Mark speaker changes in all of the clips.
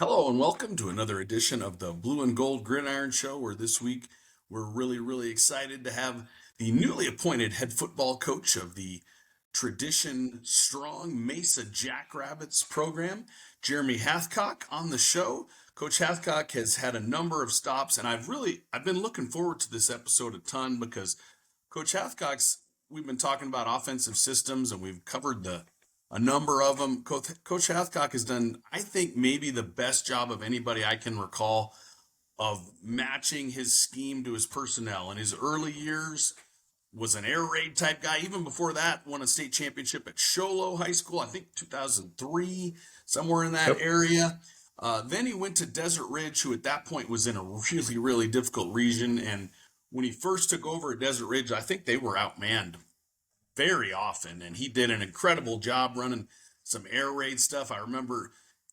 Speaker 1: Hello and welcome to another edition of the Blue and Gold Gridiron Show, where this week we're really excited to have the newly appointed head football coach of the tradition strong Mesa Jackrabbits program, Jeremy Hathcock, on the show. Coach Hathcock has had a number of stops, and I've been looking forward to this episode a ton because Coach Hathcock's we've been talking about offensive systems and we've covered a number of them. Coach Hathcock has done, I think, maybe the best job of anybody I can recall of matching his scheme to his personnel. In his early years, was an air raid type guy. Even before that, won a state championship at Sholo High School, I think 2003, somewhere in that
Speaker 2: Yep.
Speaker 1: area. Then he went to Desert Ridge, who at that point was in a really difficult region. And when he first took over at Desert Ridge, I think they were outmanned very often, and he did an incredible job running some air raid stuff. I remember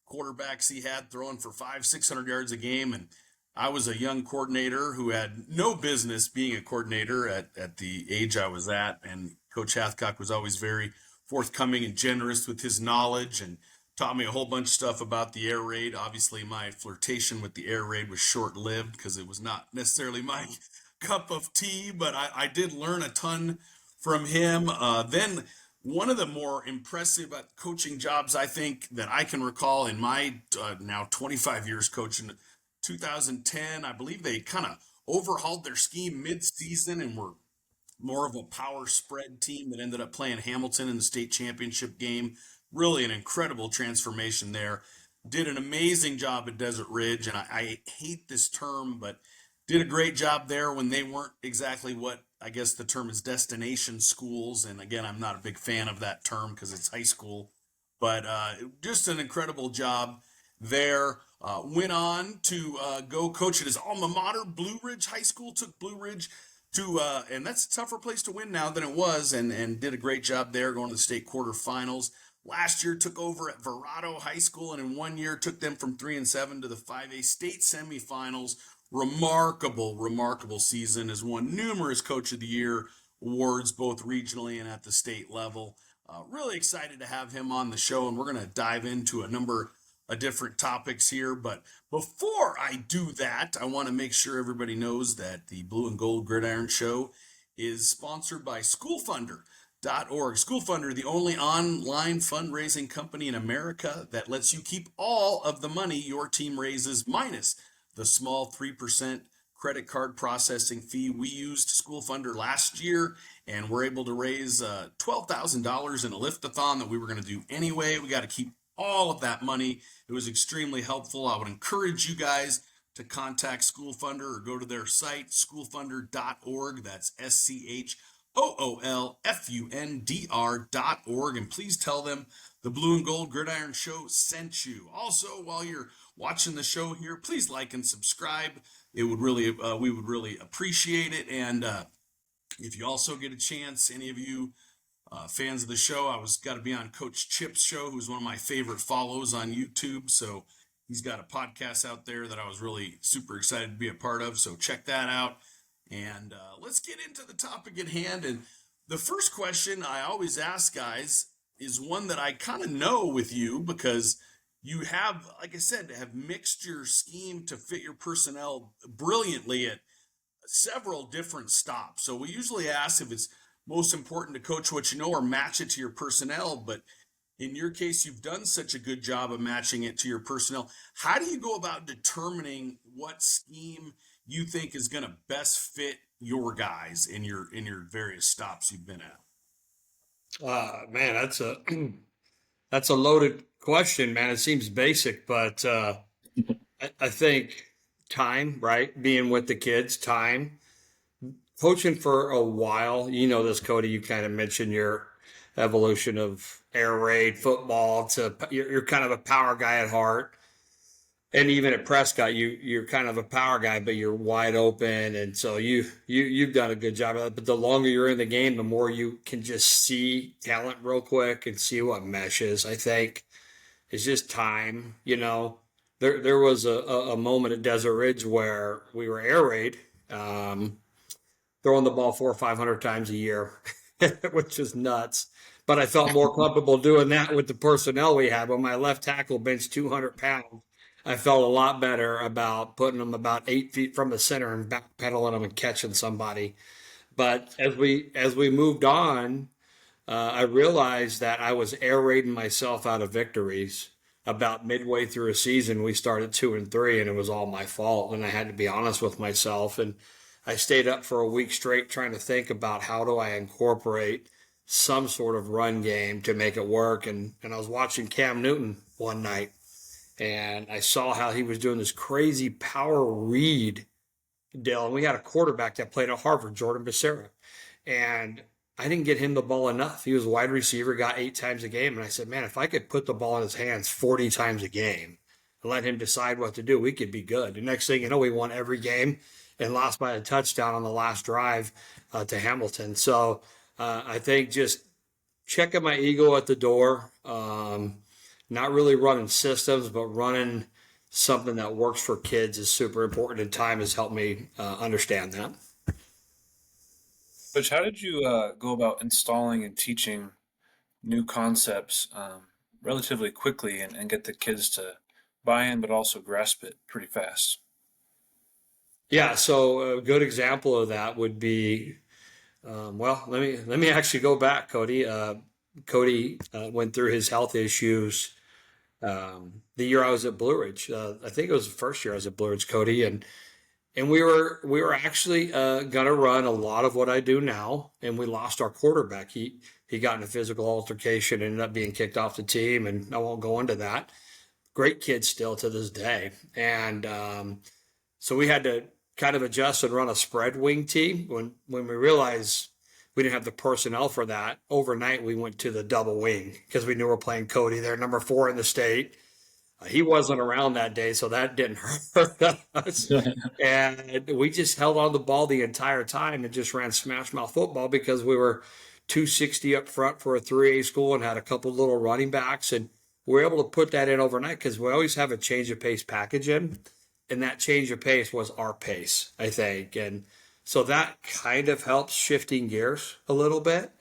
Speaker 1: quarterbacks he had throwing for 500-600 yards a game, and I was a young coordinator who had no business being a coordinator at the age I was at, and Coach Hathcock was always very forthcoming and generous with his knowledge and taught me a whole bunch of stuff about the air raid. Obviously, my flirtation with the air raid was short-lived because it was not necessarily my cup of tea, but I did learn a ton from him. Then one of the more impressive coaching jobs I think that I can recall in my now 25 years coaching, 2010, I believe they kind of overhauled their scheme mid-season and were more of a power spread team that ended up playing Hamilton in the state championship game. Really an incredible transformation there. Did an amazing job at Desert Ridge, and I hate this term, but did a great job there when they weren't exactly what I guess the term is destination schools. And again, I'm not a big fan of that term because it's high school, but just an incredible job there. Went on to go coach at his alma mater, Blue Ridge High School. Took Blue Ridge to, and that's a tougher place to win now than it was, and did a great job there going to the state quarterfinals. Last year took over at Verrado High School, and in 1 year took them from 3-7 to the 5A state semifinals. Remarkable season. Has won numerous Coach of the Year awards, both regionally and at the state level. Really excited to have him on the show, and we're going to dive into a number of different topics here. But before I do that, I want to make sure everybody knows that the Blue and Gold Gridiron Show is sponsored by SchoolFunder.org. SchoolFunder, the only online fundraising company in America that lets you keep all of the money your team raises minus the small 3% credit card processing fee. We used School Funder last year and we're able to raise $12,000 in a lift-a-thon that we were going to do anyway. We got to keep all of that money. It was extremely helpful. I would encourage you guys to contact School Funder or go to their site, schoolfunder.org. That's SCHOOLFUNDR.org. And please tell them the Blue and Gold Gridiron Show sent you. Also, while you're watching the show here, please like and subscribe. It would really, we would really appreciate it. And if you also get a chance, any of you fans of the show, I was got to be on Coach Chip's show, who's one of my favorite follows on YouTube. So he's got a podcast out there that I was really super excited to be a part of. So check that out. And let's get into the topic at hand. And the first question I always ask guys is one that I kind of know with you because you have, like I said, have mixed your scheme to fit your personnel brilliantly at several different stops. So we usually ask if it's most important to coach what you know or match it to your personnel. But in your case, you've done such a good job of matching it to your personnel. How do you go about determining what scheme you think is going to best fit your guys in your various stops you've been at?
Speaker 2: Man, that's a loaded question, man. It seems basic, but I think time, right? Being with the kids, time. Coaching for a while, you know this, Cody. You kind of mentioned your evolution of air raid football to you're kind of a power guy at heart. And even at Prescott, you're kind of a power guy, but you're wide open, and so you've done a good job of that. But the longer you're in the game, the more you can just see talent real quick and see what meshes. I think it's just time. There was a moment at Desert Ridge where we were air raid, throwing the ball 400 or 500 times a year, which is nuts. But I felt more comfortable doing that with the personnel we had. When my left tackle benched 200 pounds, I felt a lot better about putting them about 8 feet from the center and backpedaling them and catching somebody. But as we moved on, I realized that I was air raiding myself out of victories. About midway through a season, we started 2-3, and it was all my fault. And I had to be honest with myself. And I stayed up for a week straight trying to think about how do I incorporate some sort of run game to make it work. And I was watching Cam Newton one night, and I saw how he was doing this crazy power read deal. And we had a quarterback that played at Harvard, Jordan Becerra, and I didn't get him the ball enough. He was a wide receiver, got 8 times a game. And I said, man, if I could put the ball in his hands 40 times a game and let him decide what to do, we could be good. The next thing you know, we won every game and lost by a touchdown on the last drive to Hamilton. So I think just checking my ego at the door, not really running systems, but running something that works for kids is super important. And time has helped me understand that.
Speaker 3: Coach, how did you go about installing and teaching new concepts relatively quickly and get the kids to buy in, but also grasp it pretty fast?
Speaker 2: Yeah, so a good example of that would be, well, let me actually go back, Cody. Cody went through his health issues the year I was at Blue Ridge. I think it was the first year I was at Blue Ridge, Cody, and we were actually gonna run a lot of what I do now, and we lost our quarterback. He got in a physical altercation, ended up being kicked off the team, and I won't go into that. Great kid still to this day, and so we had to kind of adjust and run a spread wing team. When we realized we didn't have the personnel for that, overnight we went to the double wing because we knew we were playing Cody there, number 4 in the state. He wasn't around that day, so that didn't hurt us. And we just held on the ball the entire time and just ran smash mouth football because we were 260 up front for a 3A school and had a couple little running backs. And we were able to put that in overnight because we always have a change of pace package in. And that change of pace was our pace, I think. And so that kind of helps shifting gears a little bit.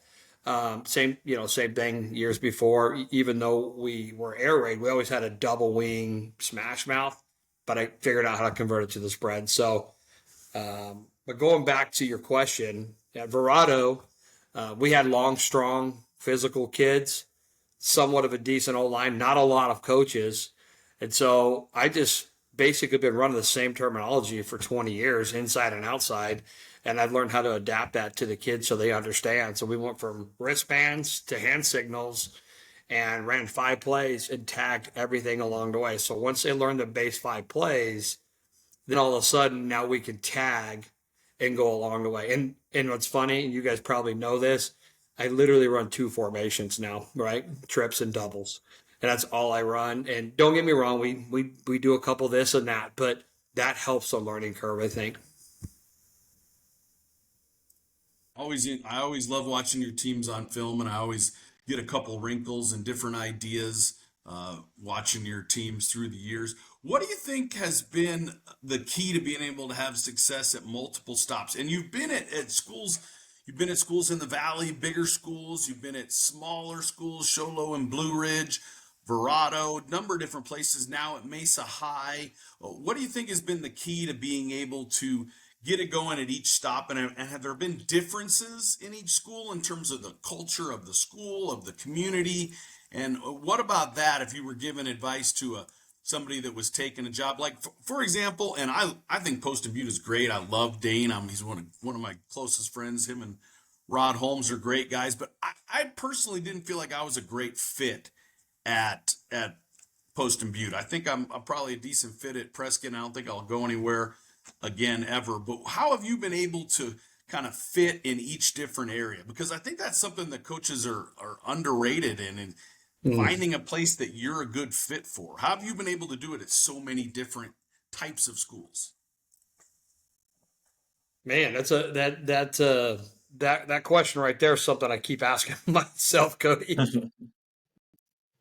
Speaker 2: Same thing years before. Even though we were air raid, we always had a double wing smash mouth, but I figured out how to convert it to the spread. So, but going back to your question, at Verrado, we had long, strong, physical kids, somewhat of a decent old line, not a lot of coaches, and so I just basically been running the same terminology for 20 years, inside and outside. And I've learned how to adapt that to the kids so they understand. So we went from wristbands to hand signals and ran 5 plays and tagged everything along the way. So once they learn the base 5 plays, then all of a sudden now we can tag and go along the way. And what's funny, and you guys probably know this, I literally run 2 formations now, right? Trips and doubles. And that's all I run. And don't get me wrong, we do a couple this and that, but that helps the learning curve, I think.
Speaker 1: I always love watching your teams on film, and I always get a couple wrinkles and different ideas watching your teams through the years. What do you think has been the key to being able to have success at multiple stops? And you've been at schools. You've been at schools in the valley, bigger schools. You've been at smaller schools, Sholo and Blue Ridge, Verrado, number of different places now at Mesa High. What do you think has been the key to being able to get it going at each stop? And have there been differences in each school in terms of the culture of the school, of the community? And what about that if you were giving advice to somebody that was taking a job? Like, for example, and I think Post and Butte is great. I love Dane. He's one of my closest friends. Him and Rod Holmes are great guys. But I personally didn't feel like I was a great fit at Post and Butte. I think I'm probably a decent fit at Prescott. I don't think I'll go anywhere again ever. But how have you been able to kind of fit in each different area? Because I think that's something that coaches are underrated in, and
Speaker 2: Mm.
Speaker 1: finding a place that you're a good fit for. How have you been able to do it at so many different types of schools?
Speaker 2: Man, that question right there is something I keep asking myself, Cody.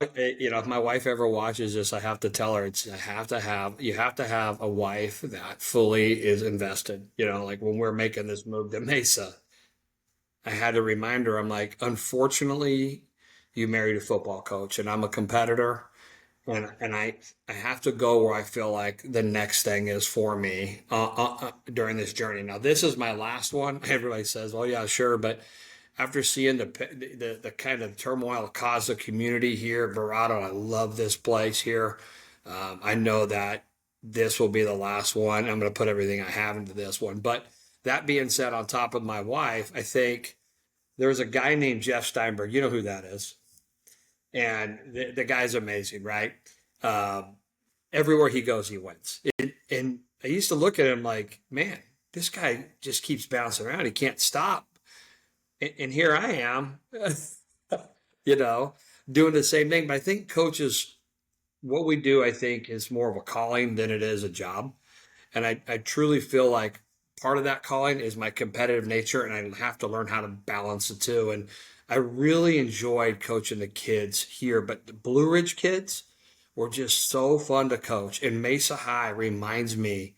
Speaker 2: If my wife ever watches this, I have to tell her you have to have a wife that fully is invested. Like when we're making this move to Mesa, I had to remind her, I'm like, unfortunately, you married a football coach and I'm a competitor. and I have to go where I feel like the next thing is for me during this journey. Now, this is my last one. Everybody says, "Oh yeah, sure," but after seeing the kind of turmoil caused the community here at Verrado, I love this place here. I know that this will be the last one. I'm going to put everything I have into this one. But that being said, on top of my wife, I think there's a guy named Jeff Steinberg. You know who that is? And the guy's amazing, right? Um, Everywhere he goes, he wins. And I used to look at him like, man, this guy just keeps bouncing around. He can't stop. And here I am, you know, doing the same thing. But I think coaches, what we do, I think, is more of a calling than it is a job. And I truly feel like part of that calling is my competitive nature, and I have to learn how to balance the two. And I really enjoyed coaching the kids here, but the Blue Ridge kids were just so fun to coach. And Mesa High reminds me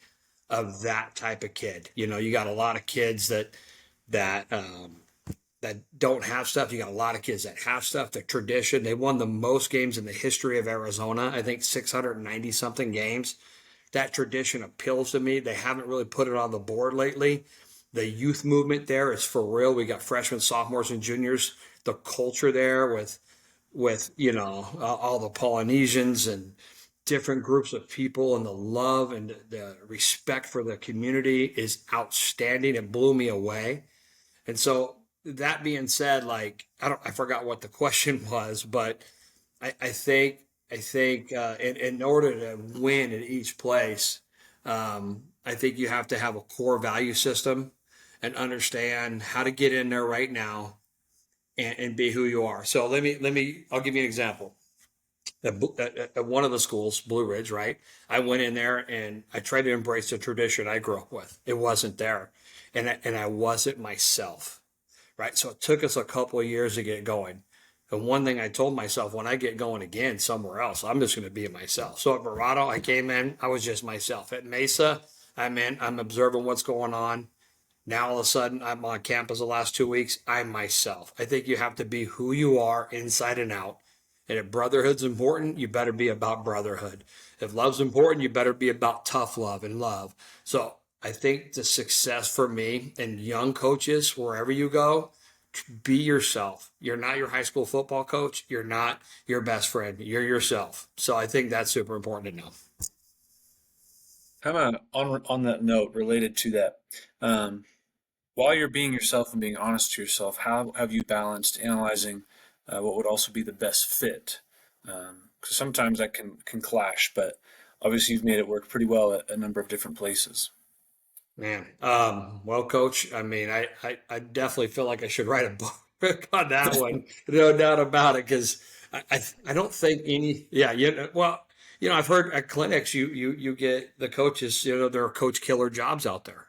Speaker 2: of that type of kid. You know, you got a lot of kids that that don't have stuff. You got a lot of kids that have stuff. The tradition. They won the most games in the history of Arizona. I think 690 something games. That tradition appeals to me. They haven't really put it on the board lately. The youth movement there is for real. We got freshmen, sophomores, and juniors. The culture there with all the Polynesians and different groups of people, and the love and the respect for the community is outstanding. It blew me away. And so that being said, like I forgot what the question was, but I think in order to win at each place, I think you have to have a core value system and understand how to get in there right now and be who you are. So I'll give you an example. At one of the schools, Blue Ridge, right? I went in there and I tried to embrace the tradition I grew up with. It wasn't there, and I wasn't myself, right? So it took us a couple of years to get going. And one thing I told myself, when I get going again somewhere else, I'm just going to be myself. So at Verrado, I came in, I was just myself. At Mesa, I'm in, I'm observing what's going on. Now all of a sudden, I'm on campus the last 2 weeks. I'm myself. I think you have to be who you are inside and out. And if brotherhood's important, you better be about brotherhood. If love's important, you better be about tough love and love. So I think the success for me and young coaches, wherever you go, be yourself. You're not your high school football coach. You're not your best friend. You're yourself. So I think that's super important to know.
Speaker 3: How about on that note, related to that, while you're being yourself and being honest to yourself, how have you balanced analyzing what would also be the best fit? Because sometimes that can clash, but obviously you've made it work pretty well at a number of different places.
Speaker 2: Man, well, Coach, I mean, I definitely feel like I should write a book on that one, no doubt about it, because I don't think yeah, well, I've heard at clinics you get the coaches, there are coach killer jobs out there,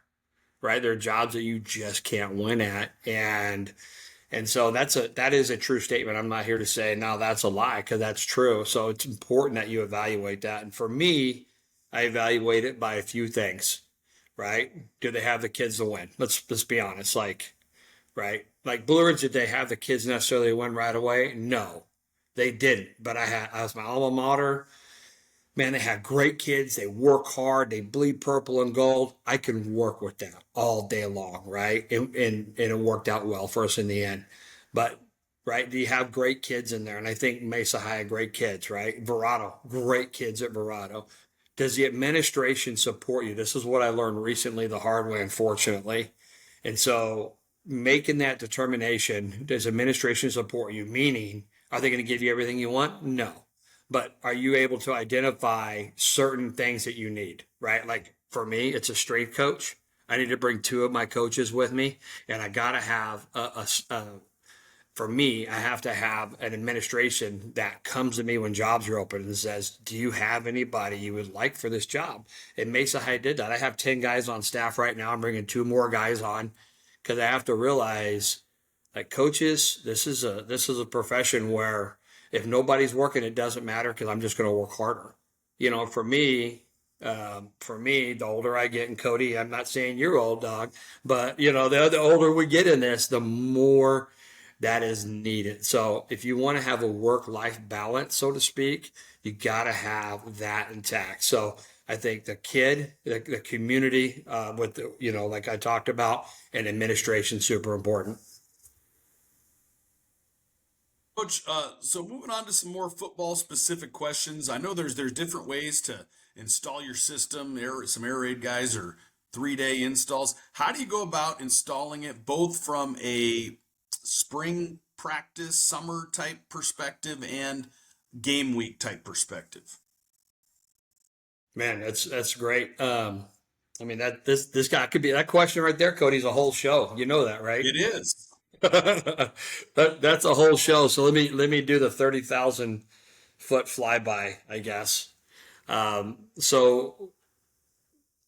Speaker 2: right? There are jobs that you just can't win at, and so that is a true statement. I'm not here to say no, that's a lie, because that's true. So it's important that you evaluate that, and for me, I evaluate it by a few things. Right? Do they have the kids to win? Let's be honest. Right? Like Blue Ridge, did they have the kids necessarily win right away? No, they didn't. But I was my alma mater. Man, they had great kids. They work hard. They bleed purple and gold. I can work with that all day long, right? And it worked out well for us in the end. But right, do you have great kids in there? And I think Mesa High had great kids, right? Verrado, great kids at Verrado. Does the administration support you? This is what I learned recently the hard way, unfortunately. And so making that determination, does administration support you? Meaning, are they going to give you everything you want? No. But are you able to identify certain things that you need, right? Like for me, it's a strength coach. I need to bring two of my coaches with me, and I got to have for me, I have to have an administration that comes to me when jobs are open and says, do you have anybody you would like for this job? And Mesa High did that. I have 10 guys on staff right now. I'm bringing two more guys on because I have to realize that coaches, this is a profession where if nobody's working, it doesn't matter because I'm just going to work harder. For me, the older I get, and Cody, I'm not saying you're old, dog, but the older we get in this, the more that is needed. So if you want to have a work-life balance, so to speak, You got to have that intact. So I think the kid, the community, with the, like I talked about, and administration super important.
Speaker 1: Coach, so moving on to some more football specific questions. I know there's different ways to install your system. Some air raid guys or 3-day installs. How do you go about installing it, both from a spring practice, summer type perspective, and game week type perspective?
Speaker 2: Man, that's great. I mean this guy could be that question right there, Cody's a whole show. You know that, right?
Speaker 1: It is.
Speaker 2: That's a whole show. So let me do the 30,000-foot flyby, I guess. So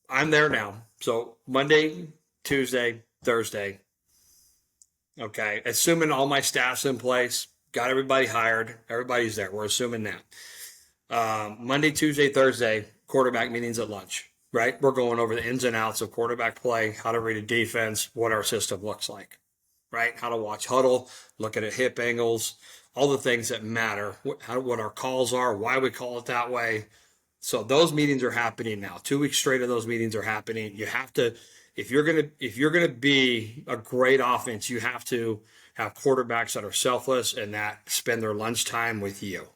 Speaker 2: I'm there now. So Monday, Tuesday, Thursday. Okay, assuming all my staff's in place, got everybody hired, everybody's there. We're assuming that. Monday, Tuesday, Thursday, quarterback meetings at lunch. Right, we're going over the ins and outs of quarterback play, how to read a defense, what our system looks like. Right? How to watch huddle, looking at hip angles, all the things that matter, what our calls are, why we call it that way. So those meetings are happening now. 2 weeks straight of those meetings are happening. You have to, if you're gonna be a great offense, you have to have quarterbacks that are selfless and that spend their lunchtime with you.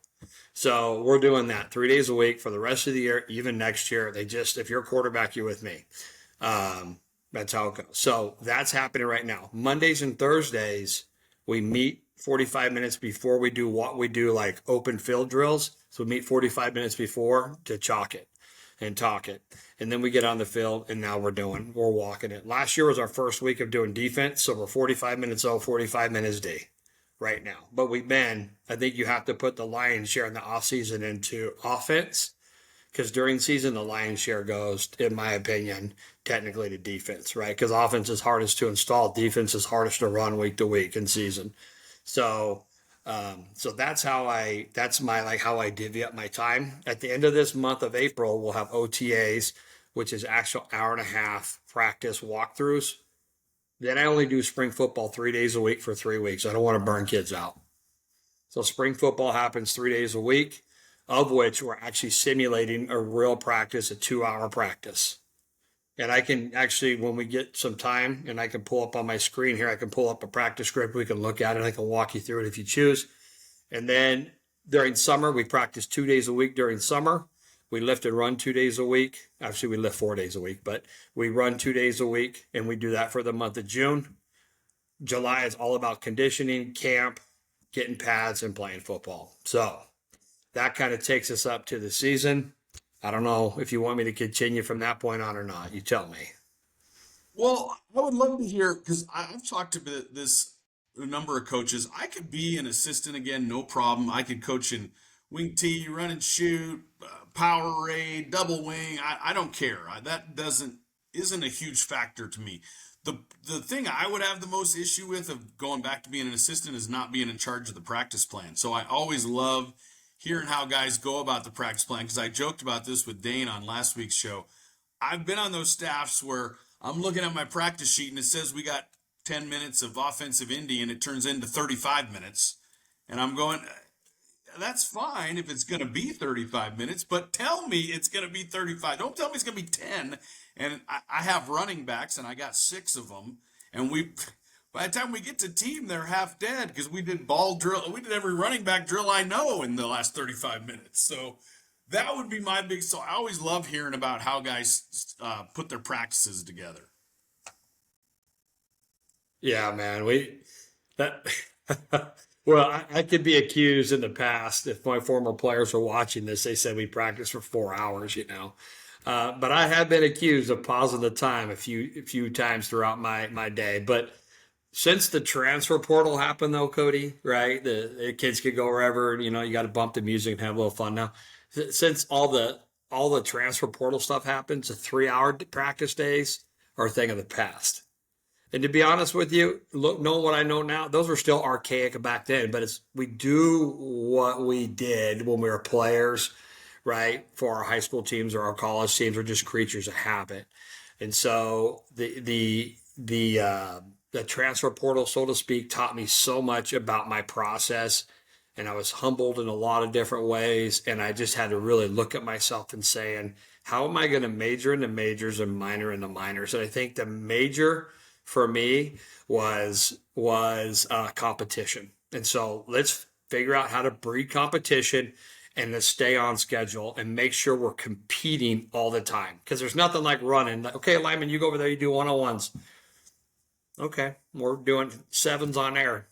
Speaker 2: So we're doing that 3 days a week for the rest of the year, even next year. If you're a quarterback, you're with me. That's how it goes. So that's happening right now. Mondays and Thursdays, we meet 45 minutes before we do what we do, like open field drills. So we meet 45 minutes before to chalk it and talk it. And then we get on the field, and now we're walking it. Last year was our first week of doing defense. So we're 45 minutes O, 45 minutes D right now. But I think you have to put the lion's share in the offseason into offense, because during season, the lion's share goes, in my opinion, technically to defense, right? Because offense is hardest to install, defense is hardest to run week to week in season. So, that's how I divvy up my time. At the end of this month of April, we'll have OTAs, which is actual hour and a half practice walkthroughs. Then I only do spring football 3 days a week for 3 weeks. I don't want to burn kids out. So spring football happens 3 days a week, of which we're actually simulating a real practice, a 2-hour practice. And I can actually, when we get some time, and I can pull up on my screen here, I can pull up a practice script. We can look at it. I can walk you through it if you choose. And then during summer, we practice 2 days a week during summer. We lift and run 2 days a week. Actually, we lift 4 days a week, but we run 2 days a week, and we do that for the month of June. July is all about conditioning, camp, getting pads, and playing football. So that kind of takes us up to the season. I don't know if you want me to continue from that point on or not. You tell me.
Speaker 1: Well, I would love to hear, because I've talked to a number of coaches. I could be an assistant again, no problem. I could coach in wing T, run and shoot, power raid, double wing. I don't care. That isn't a huge factor to me. The thing I would have the most issue with of going back to being an assistant is not being in charge of the practice plan. So I always love hearing how guys go about the practice plan, because I joked about this with Dane on last week's show. I've been on those staffs where I'm looking at my practice sheet and it says we got 10 minutes of offensive indie and it turns into 35 minutes. And I'm going, that's fine if it's going to be 35 minutes, but tell me it's going to be 35. Don't tell me it's going to be 10. And I have running backs, and I got 6 of them. And by the time we get to team, they're half dead, because we did ball drill. We did every running back drill I know in the last 35 minutes. So that would be my big. So I always love hearing about how guys put their practices together.
Speaker 2: Yeah, man. Well, I could be accused in the past, if my former players were watching this, they said we practiced for 4 hours, But I have been accused of pausing the time a few times throughout my day. But since the transfer portal happened, though, Cody, right? The kids could go wherever. You got to bump the music and have a little fun now. Since all the transfer portal stuff happens, the 3-hour practice days are a thing of the past. And to be honest with you, knowing what I know now, those were still archaic back then. But we do what we did when we were players, right? For our high school teams or our college teams, are just creatures of habit. And so the transfer portal, so to speak, taught me so much about my process and I was humbled in a lot of different ways. And I just had to really look at myself and saying, how am I going to major in the majors and minor in the minors? And I think the major for me was competition. And so let's figure out how to breed competition and to stay on schedule and make sure we're competing all the time. Because there's nothing like running. Okay, Lyman, you go over there, you do 101s. Okay, we're doing 7s on air.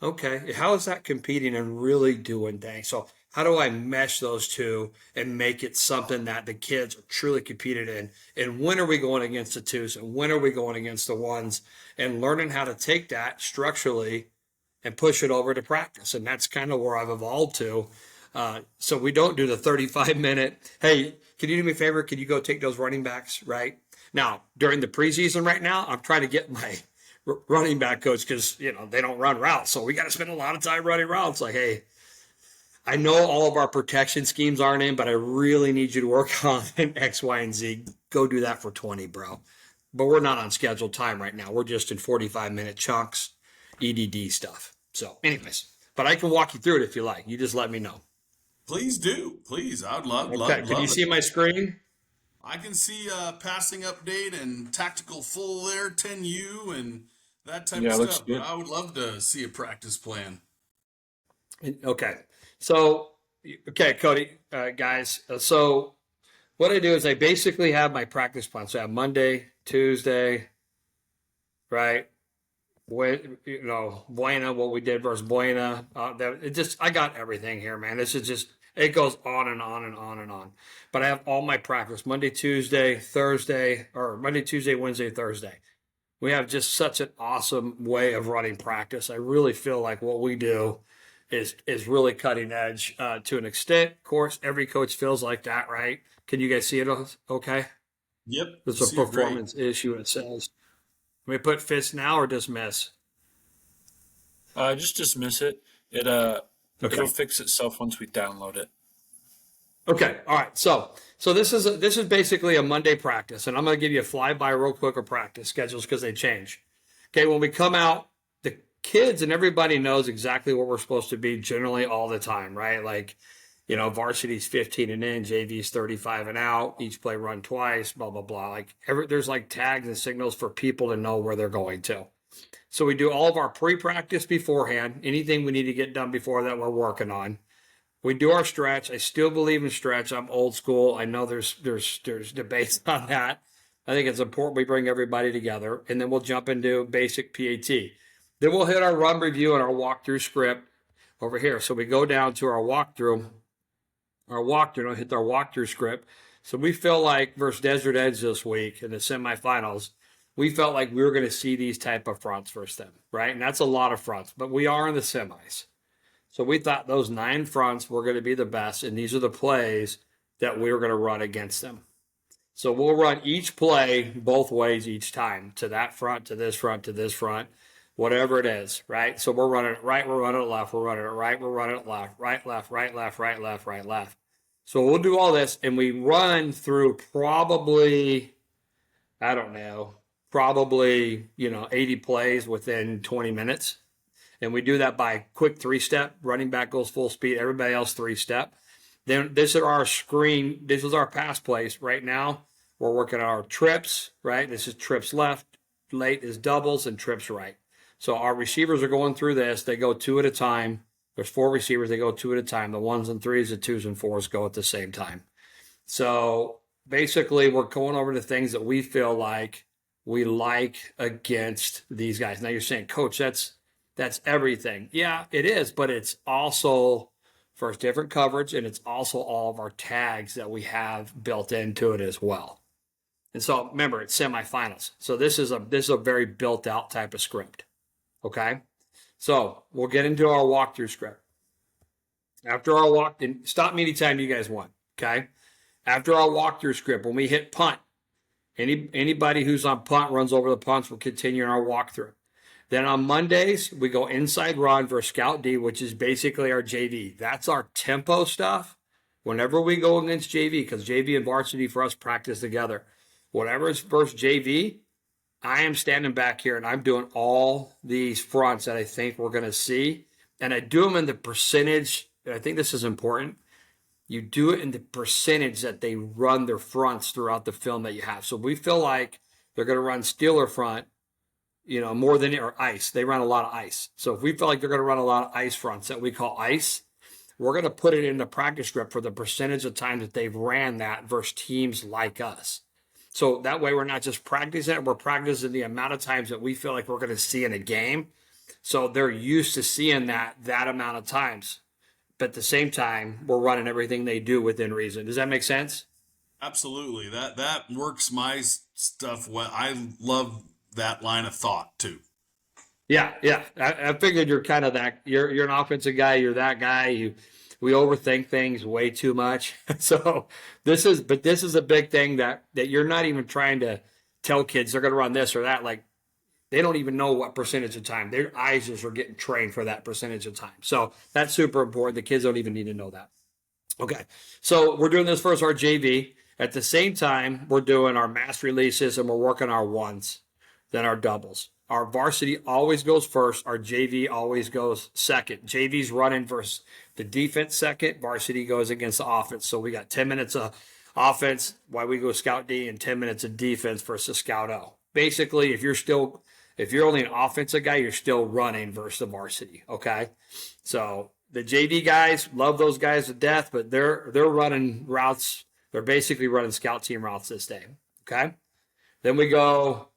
Speaker 2: Okay, how is that competing and really doing things? So how do I mesh those two and make it something that the kids are truly competed in? And when are we going against the 2s and when are we going against the 1s? And learning how to take that structurally and push it over to practice. And that's kind of where I've evolved to. So we don't do the 35-minute, hey, can you do me a favor? Can you go take those running backs, right? Now, during the preseason right now, I'm trying to get my running back coach because, they don't run routes. So we got to spend a lot of time running routes. Like, hey, I know all of our protection schemes aren't in, but I really need you to work on X, Y, and Z. Go do that for 20, bro. But we're not on scheduled time right now. We're just in 45-minute chunks, EDD stuff. So anyways, but I can walk you through it if you like. You just let me know.
Speaker 1: Please do. Please. I'd love
Speaker 2: Can you see my screen?
Speaker 1: I can see passing update and tactical full there, 10U and that type of
Speaker 3: looks
Speaker 1: stuff.
Speaker 3: good.
Speaker 1: But I would love to see a practice plan.
Speaker 2: Okay. So, Cody, guys. So what I do is I basically have my practice plan. So I have Monday, Tuesday, right? Buena, what we did versus Buena. I got everything here, man. This is just, it goes on and on and on and on. But I have all my practice Monday, Tuesday, Thursday, or Monday, Tuesday, Wednesday, Thursday. We have just such an awesome way of running practice. I really feel like what we do is really cutting edge to an extent. Of course, every coach feels like that, right? Can you guys see it okay?
Speaker 1: Yep.
Speaker 2: It's a performance issue, it says. Can we put fits now or dismiss?
Speaker 3: Just dismiss it. It'll fix itself once we download it.
Speaker 2: Okay. All right. So this is basically a Monday practice, and I'm going to give you a flyby real quick of practice schedules because they change. Okay. When we come out, the kids and everybody knows exactly what we're supposed to be generally all the time, right? Like, varsity's 15 and in, JV's 35 and out, each play run twice, blah, blah, blah. Like there's like tags and signals for people to know where they're going to. So we do all of our pre-practice beforehand. Anything we need to get done before that, we're working on. We do our stretch. I still believe in stretch. I'm old school. I know there's debates on that. I think it's important we bring everybody together, and then we'll jump into basic PAT. Then we'll hit our run review and our walkthrough script over here. So we go down to our walkthrough. Hit our walkthrough script. So we feel like versus Desert Edge this week in the semifinals, we felt like we were going to see these type of fronts versus them, right? And that's a lot of fronts, but we are in the semis. So we thought those 9 fronts were going to be the best, and these are the plays that we were going to run against them. So we'll run each play both ways each time, to that front, to this front, to this front, whatever it is, right? So we're running it right, we're running it left, we're running it right, we're running it left, right, left, right, left, right, left, right, left. So we'll do all this, and we run through probably, 80 plays within 20 minutes. And we do that by quick 3-step. Running back goes full speed. Everybody else 3-step. Then this is our screen. This is our pass plays. Right now, we're working on our trips, right? This is trips left. Late is doubles and trips right. So our receivers are going through this. They go 2 at a time. There's 4 receivers. They go 2 at a time. The 1s and 3s, the 2s and 4s go at the same time. So basically, we're going over the things that we feel like we like against these guys. Now you're saying, Coach, that's everything. Yeah, it is, but it's also for different coverage, and it's also all of our tags that we have built into it as well. And so remember, it's semifinals. So this is a very built out type of script. Okay. So we'll get into our walkthrough script. After our walk, and stop me anytime you guys want. Okay. After our walkthrough script, when we hit punt, anybody who's on punt runs over the punts, will continue in our walkthrough. Then on Mondays, we go inside run versus Scout D, which is basically our JV. That's our tempo stuff. Whenever we go against JV, because JV and varsity for us practice together. Whatever is versus JV, I am standing back here and I'm doing all these fronts that I think we're going to see. And I do them in the percentage. I think this is important. You do it in the percentage that they run their fronts throughout the film that you have. So we feel like they're going to run Steeler front, more than or ice. They run a lot of ice. So if we feel like they're going to run a lot of ice fronts that we call ice, we're going to put it in the practice script for the percentage of times that they've ran that versus teams like us. So that way we're not just practicing it, we're practicing the amount of times that we feel like we're going to see in a game. So they're used to seeing that amount of times. But at the same time, we're running everything they do within reason. Does that make sense?
Speaker 1: Absolutely. That works my stuff well. I love that line of thought too.
Speaker 2: Yeah, yeah. I figured you're kind of that. You're an offensive guy. You're that guy. We overthink things way too much. So this is a big thing that you're not even trying to tell kids they're going to run this or that. Like they don't even know what percentage of time. Their eyes just are getting trained for that percentage of time. So that's super important. The kids don't even need to know that. Okay, so we're doing this first our JV. At the same time, we're doing our mass releases and we're working our ones, then our doubles. Our varsity always goes first. Our JV always goes second. JV's running versus the defense second. Varsity goes against the offense. So we got 10 minutes of offense while we go scout D and 10 minutes of defense versus scout O. Basically, if you're only an offensive guy, you're still running versus the varsity. Okay, so the JV guys love those guys to death, but they're running routes. They're basically running scout team routes this day. Okay, then we go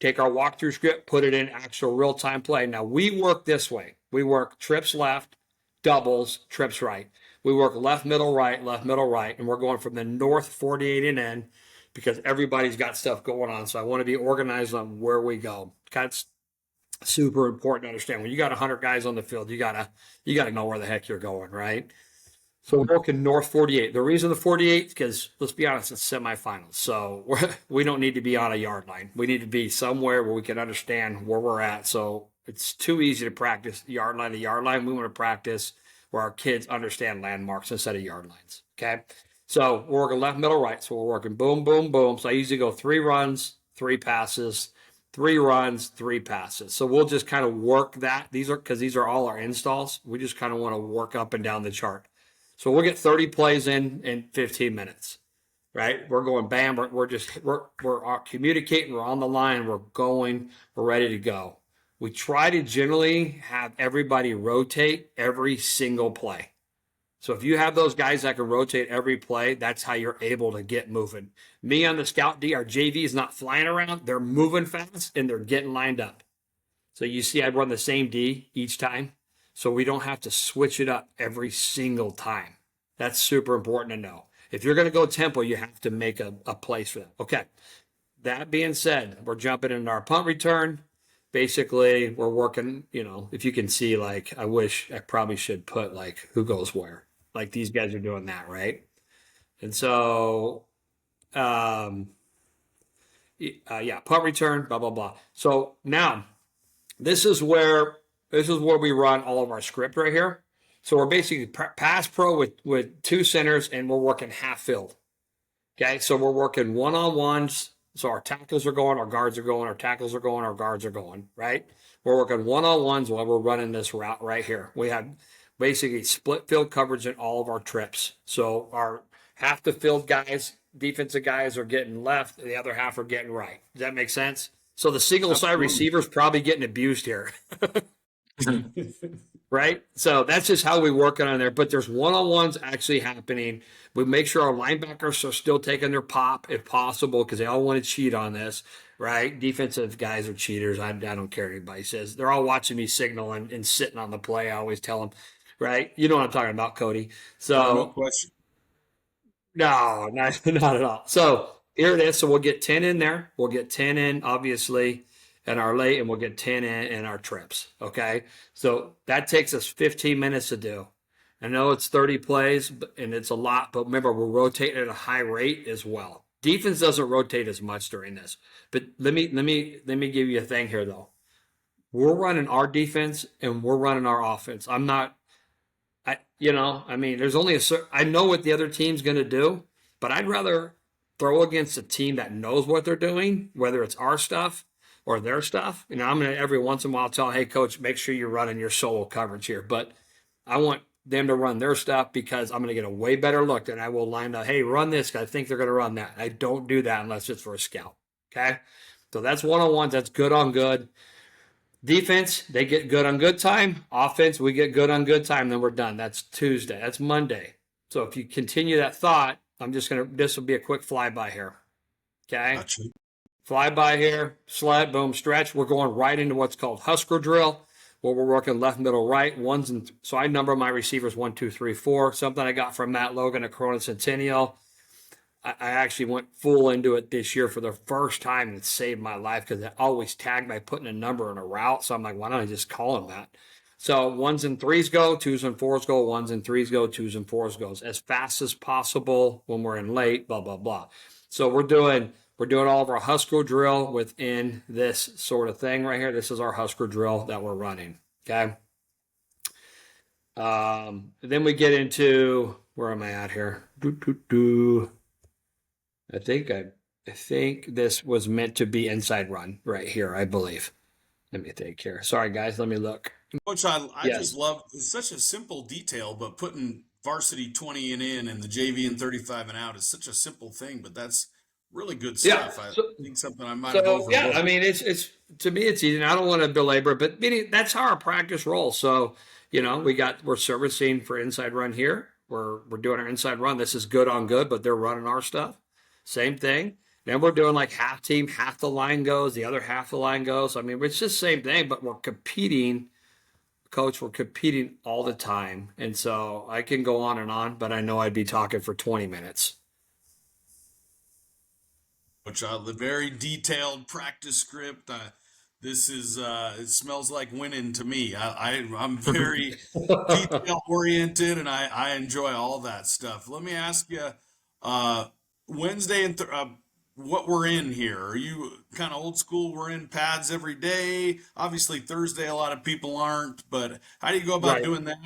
Speaker 2: take our walkthrough script, put it in actual real-time play. Now, we work this way. We work trips left, doubles, trips right. We work left, middle, right, and we're going from the north 48 and in because everybody's got stuff going on. So I want to be organized on where we go. That's super important to understand. When you got 100 guys on the field, you gotta know where the heck you're going, right? So we're working North 48. The reason the 48 is because, let's be honest, it's semifinals. So we don't need to be on a yard line. We need to be somewhere where we can understand where we're at. So it's too easy to practice yard line to yard line. We want to practice where our kids understand landmarks instead of yard lines. Okay. So we're working left, middle, right. So we're working boom, boom, boom. So I usually go 3 runs, 3 passes, 3 runs, 3 passes. So we'll just kind of work that. These are all our installs. We just kind of want to work up and down the chart. So we'll get 30 plays in 15 minutes, right? We're going bam. We're communicating. We're on the line. We're going. We're ready to go. We try to generally have everybody rotate every single play. So if you have those guys that can rotate every play, that's how you're able to get moving. Me on the scout D, our JV is not flying around. They're moving fast and they're getting lined up. So you see I run the same D each time. So we don't have to switch it up every single time. That's super important to know. If you're going to go tempo, you have to make a place for them. Okay. That being said, we're jumping into our punt return. Basically, we're working, if you can see, like, I wish I probably should put, like, who goes where. Like, these guys are doing that, right? And so, punt return, blah, blah, blah. So now, this is where we run all of our script right here. So we're basically pass pro with 2 centers and we're working half field. Okay, so we're working one-on-ones. So our tackles are going, our guards are going, our tackles are going, our guards are going, right? We're working one-on-ones while we're running this route right here. We have basically split field coverage in all of our trips. So our half the field guys, defensive guys are getting left, and the other half are getting right. Does that make sense? So the single side receiver's probably getting abused here. Right? So that's just how we work on there. But there's one-on-ones actually happening. We make sure our linebackers are still taking their pop if possible because they all want to cheat on this, right? Defensive guys are cheaters. I don't care what anybody says. They're all watching me signal and sitting on the play. I always tell them, right? You know what I'm talking about, Cody. So
Speaker 1: No question.
Speaker 2: No, not at all. So here it is. So we'll get 10 in there. We'll get 10 in, obviously, in our late, and we'll get 10 in our trips. Okay. So that takes us 15 minutes to do. I know it's 30 plays and it's a lot, but remember, we're rotating at a high rate as well. Defense doesn't rotate as much during this. But let me give you a thing here though. We're running our defense and we're running our offense. There's only I know what the other team's going to do, but I'd rather throw against a team that knows what they're doing, whether it's our stuff or their stuff. And I'm going to every once in a while tell, hey, coach, make sure you're running your solo coverage here. But I want them to run their stuff because I'm going to get a way better look than I will line up. Hey, run this because I think they're going to run that. I don't do that unless it's for a scout. Okay. So that's one-on-ones. That's good on good. Defense, they get good on good time. Offense, we get good on good time. Then we're done. That's Tuesday. That's Monday. So if you continue that thought, this will be a quick flyby here. Okay.
Speaker 1: Gotcha.
Speaker 2: Flyby here, sled, boom, stretch. We're going right into what's called Husker drill, where we're working left, middle, right. So I number my receivers 1, 2, 3, 4. Something I got from Matt Logan at Corona Centennial. I actually went full into it this year for the first time, and it saved my life because it always tagged by putting a number in a route. So I'm like, why don't I just call them that? So 1s and 3s go, 2s and 4s go, 1s and 3s go, 2s and 4s goes as fast as possible when we're in late, blah, blah, blah. So we're doing all of our Husker drill within this sort of thing right here. This is our Husker drill that we're running. Okay. Then we get into, where am I at here? I think this was meant to be inside run right here, I believe. Let me think here. Sorry, guys. Let me look.
Speaker 1: Coach, I
Speaker 2: Yes.
Speaker 1: just love, it's such a simple detail, but putting varsity 20 and in and the JV and 35 and out is such a simple thing, but that's really good stuff. I think something I might have overlooked.
Speaker 2: Yeah, I mean, it's to me, it's easy. And I don't want to belabor, but that's how our practice rolls. So, we're servicing for inside run here. We're doing our inside run. This is good on good, but they're running our stuff. Same thing. Then we're doing like half team, half the line goes, the other half the line goes. I mean, it's just the same thing, but we're competing. Coach, we're competing all the time. And so I can go on, but I know I'd be talking for 20 minutes.
Speaker 1: Coach, the very detailed practice script. This is it smells like winning to me. I'm very detail oriented, and I enjoy all that stuff. Let me ask you, Wednesday and what we're in here. Are you kind of old school? We're in pads every day. Obviously Thursday, a lot of people aren't. But how do you go about doing that?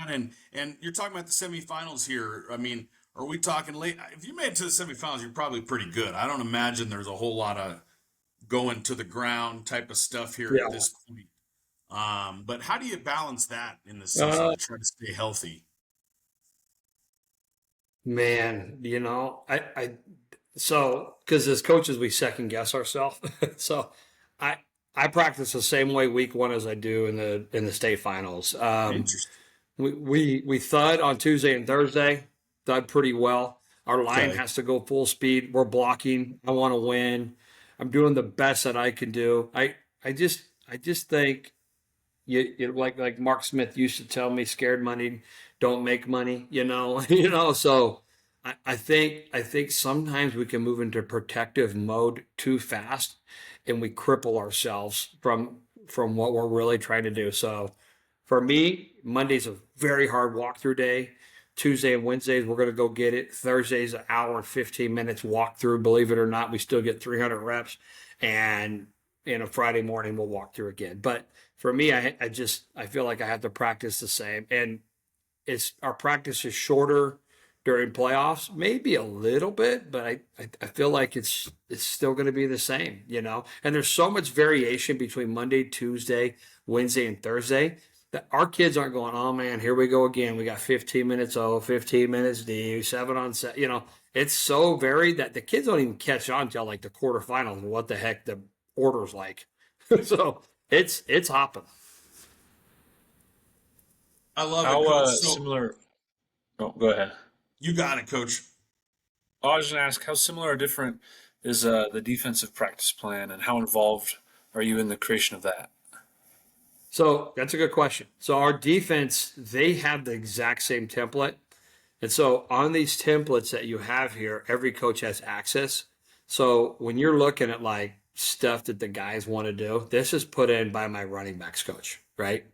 Speaker 1: And you're talking about the semifinals here. I mean, are we talking late? If you made it to the semifinals, you're probably pretty good. I don't imagine there's a whole lot of going to the ground type of stuff here at this point. But how do you balance that in the season to try to stay healthy?
Speaker 2: Man, so because as coaches we second guess ourselves. So I practice the same way week one as I do in the state finals.
Speaker 1: Interesting.
Speaker 2: We thud on Tuesday and Thursday, thud pretty well. Our line has to go full speed. We're blocking. I want to win. I'm doing the best that I can do. I just think you like Mark Smith used to tell me, scared money don't make money, so I think sometimes we can move into protective mode too fast and we cripple ourselves from what we're really trying to do. So for me, Monday's a very hard walkthrough day. Tuesday and Wednesdays, we're going to go get it. Thursday's an hour and 15 minutes walkthrough. Believe it or not, we still get 300 reps. And a Friday morning, we'll walk through again. But for me, I feel like I have to practice the same. And our practice is shorter during playoffs, maybe a little bit, but I feel like it's still going to be the same, And there's so much variation between Monday, Tuesday, Wednesday, and Thursday that our kids aren't going, oh man, here we go again. We got 15 minutes O, 15 minutes D, 7 on set. It's so varied that the kids don't even catch on until like the quarterfinals and what the heck the order's like. So it's hopping.
Speaker 1: I love
Speaker 3: How
Speaker 1: it, Coach.
Speaker 3: similar? Oh, go ahead.
Speaker 1: You got it, Coach.
Speaker 3: I was going to ask, how similar or different is the defensive practice plan, and how involved are you in the creation of that?
Speaker 2: So that's a good question. So our defense, they have the exact same template. And so on these templates that you have here, every coach has access. So when you're looking at like stuff that the guys want to do, this is put in by my running backs coach, right?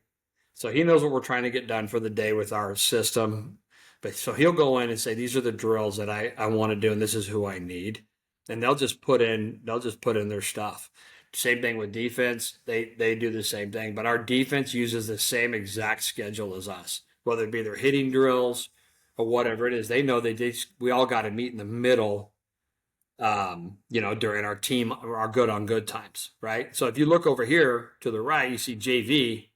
Speaker 2: So he knows what we're trying to get done for the day with our system. But so he'll go in and say, these are the drills that I want to do, and this is who I need. And they'll just put in their stuff. Same thing with defense. They do the same thing. But our defense uses the same exact schedule as us, whether it be their hitting drills or whatever it is. They know we all got to meet in the middle during our good on good times, right? So if you look over here to the right, you see JV,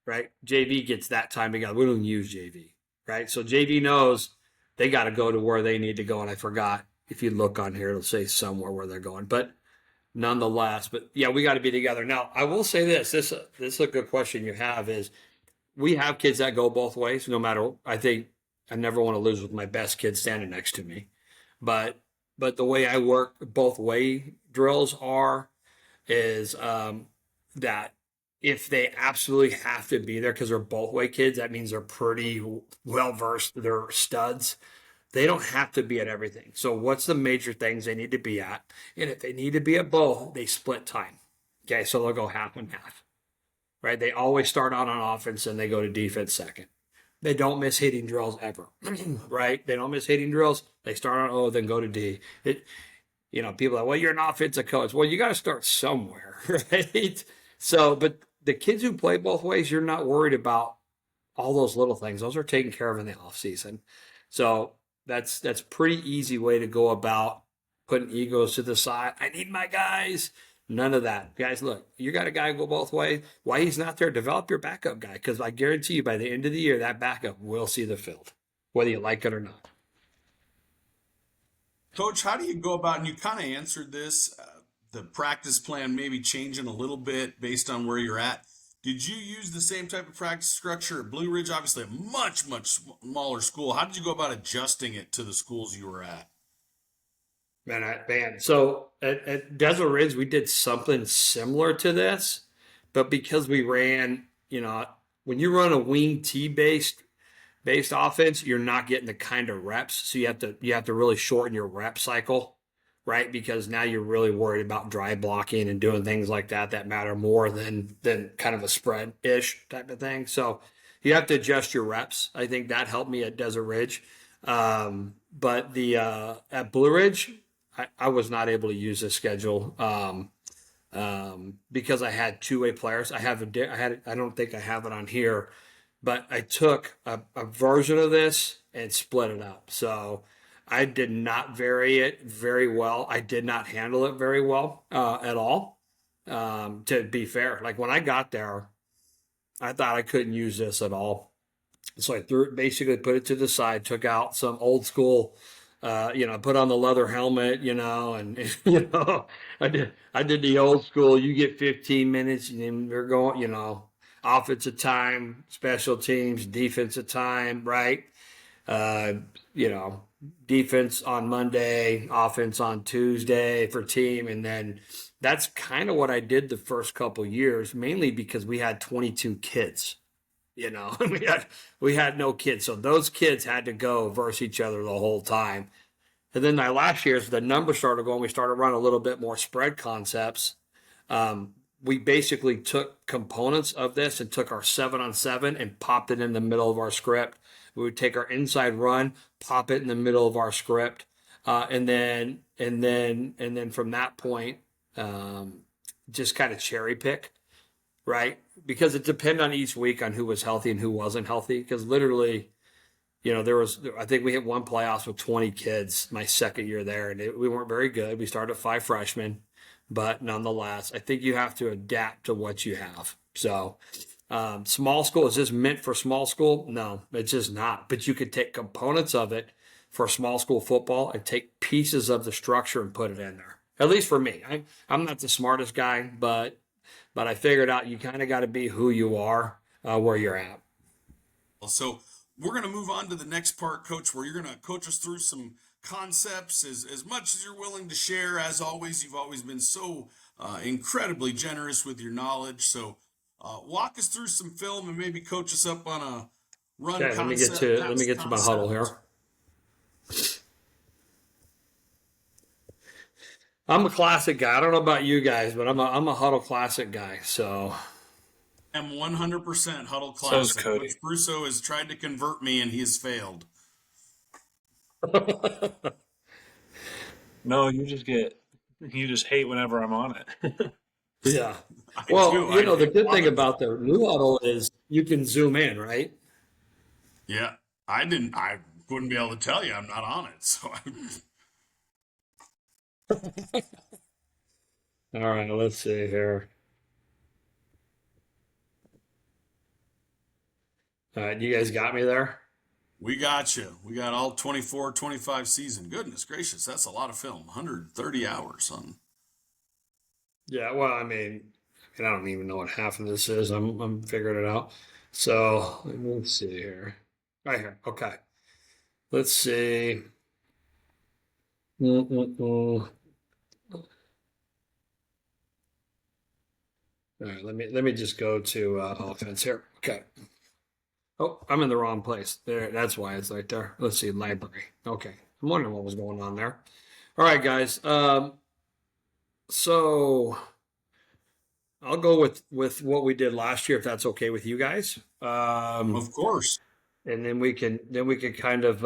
Speaker 2: right? JV gets that time together. We don't use JV, right? So JV knows they got to go to where they need to go. And I forgot, if you look on here, it'll say somewhere where they're going, but nonetheless, but yeah, we got to be together. Now, I will say this is a good question you have is we have kids that go both ways, no matter, I think I never want to lose with my best kid standing next to me. But the way I work both way drills is that if they absolutely have to be there because they're both way kids, that means they're pretty well versed. They're studs. They don't have to be at everything. So what's the major things they need to be at? And if they need to be at both, they split time. Okay, so they'll go half and half. Right? They always start out on offense and they go to defense second. They don't miss hitting drills ever. Right? They don't miss hitting drills. They start on O, then go to D. People are like, well, you're an offensive coach. Well, you got to start somewhere, right? So, but the kids who play both ways, you're not worried about all those little things. Those are taken care of in the off season. So that's pretty easy way to go about putting egos to the side. I need my guys. None of that. Guys, look, you got a guy go both ways. Why he's not there, develop your backup guy. Because I guarantee you by the end of the year, that backup will see the field, whether you like it or not.
Speaker 1: Coach, how do you go about, and you kind of answered this, the practice plan maybe changing a little bit based on where you're at. Did you use the same type of practice structure at Blue Ridge? Obviously, a much, much smaller school. How did you go about adjusting it to the schools you were at?
Speaker 2: Man. So at Desert Ridge, we did something similar to this, but because we ran, when you run a wing T based offense, you're not getting the kind of reps. So you have to really shorten your rep cycle, right? Because now you're really worried about dry blocking and doing things like that matter more than kind of a spread ish type of thing. So you have to adjust your reps. I think that helped me at Desert Ridge. But at Blue Ridge, I was not able to use this schedule because I had two-way players. I don't think I have it on here, but I took a version of this and split it up. So I did not vary it very well. I did not handle it very well at all. To be fair, like when I got there, I thought I couldn't use this at all. So I basically put it to the side, took out some old school, put on the leather helmet, and I did the old school. You get 15 minutes, and then we're going, offensive time, special teams, defensive time, right? Uh, Defense on Monday, offense on Tuesday for team, and then that's kind of what I did the first couple years, mainly because we had 22 kids. We had no kids, so those kids had to go versus each other the whole time. And then my last year, as the numbers started going, we started running a little bit more spread concepts. We basically took components of this and took our 7-on-7 and popped it in the middle of our script. We would take our inside run, pop it in the middle of our script, and then from that point, just kind of cherry pick, right? Because it depended on each week on who was healthy and who wasn't healthy. Because literally, I think we hit one playoffs with 20 kids my second year there, and we weren't very good. We started 5 freshmen, but nonetheless, I think you have to adapt to what you have. So, small school, is this meant for small school? No, it's just not. But you could take components of it for small school football and take pieces of the structure and put it in there. At least for me, I'm not the smartest guy, but I figured out you kind of got to be who you are where you're at.
Speaker 1: So we're going to move on to the next part, Coach, where you're going to coach us through some concepts as much as you're willing to share. As always, you've always been so incredibly generous with your knowledge. So walk us through some film and maybe coach us up on a run
Speaker 2: Okay,
Speaker 1: concept.
Speaker 2: let me get to my huddle here. I'm a classic guy. I don't know about you guys, but I'm a huddle classic guy. So
Speaker 1: I'm 100% huddle
Speaker 3: So is
Speaker 1: classic.
Speaker 3: Cody.
Speaker 1: Coach Brusso has tried to convert me and he has failed.
Speaker 3: No, you just hate whenever I'm on it.
Speaker 2: yeah.
Speaker 1: I
Speaker 2: Well,
Speaker 1: do.
Speaker 2: the good thing about the new huddle is you can zoom in, right?
Speaker 1: Yeah, I wouldn't be able to tell you. I'm not on it. So
Speaker 2: All right, let's see here. All right, you guys got me there?
Speaker 1: We got you. We got all 24, 25 season. Goodness gracious, that's a lot of film. 130 hours on.
Speaker 2: Yeah, well, I mean, I don't even know what half of this is. I'm figuring it out. So let's see here. Right here. Okay. Let's see. Mm-mm-mm. All right, let me just go to offense here. Okay. Oh, I'm in the wrong place. There, that's why it's right there. Let's see, library. Okay. I'm wondering what was going on there. All right, guys. So I'll go with what we did last year, if that's okay with you guys.
Speaker 1: Of course.
Speaker 2: And then we could kind of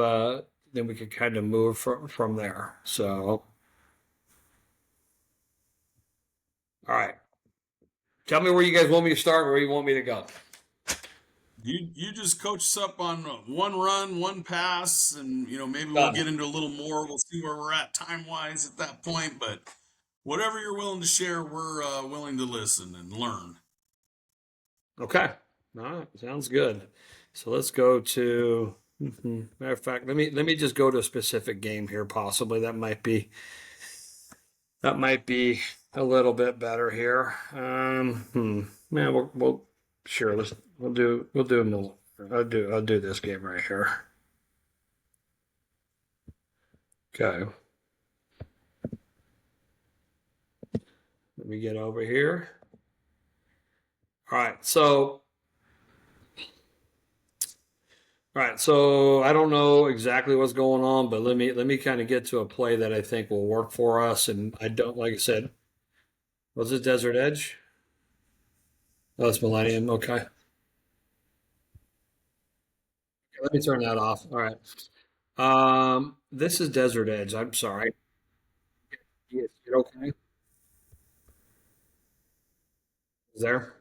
Speaker 2: move from there. So, all right. Tell me where you guys want me to start, where you want me to go.
Speaker 1: You just coach us up on one run, one pass, and maybe we'll
Speaker 2: Done.
Speaker 1: get into a little more. We'll see where we're at time wise at that point. But whatever you're willing to share, we're willing to listen and learn.
Speaker 2: Okay. All right. Sounds good. So let's go to. Matter of fact, let me just go to a specific game here. Possibly that might be a little bit better here. Yeah, we'll sure. We'll do a little. I'll do this game right here. Okay. Let me get over here. All right. So I don't know exactly what's going on, but let me kind of get to a play that I think will work for us. And I don't, like I said, was it Desert Edge? Oh, it's Millennium. Okay. Let me turn that off. All right. This is Desert Edge. I'm sorry. Yes, you okay? Is there?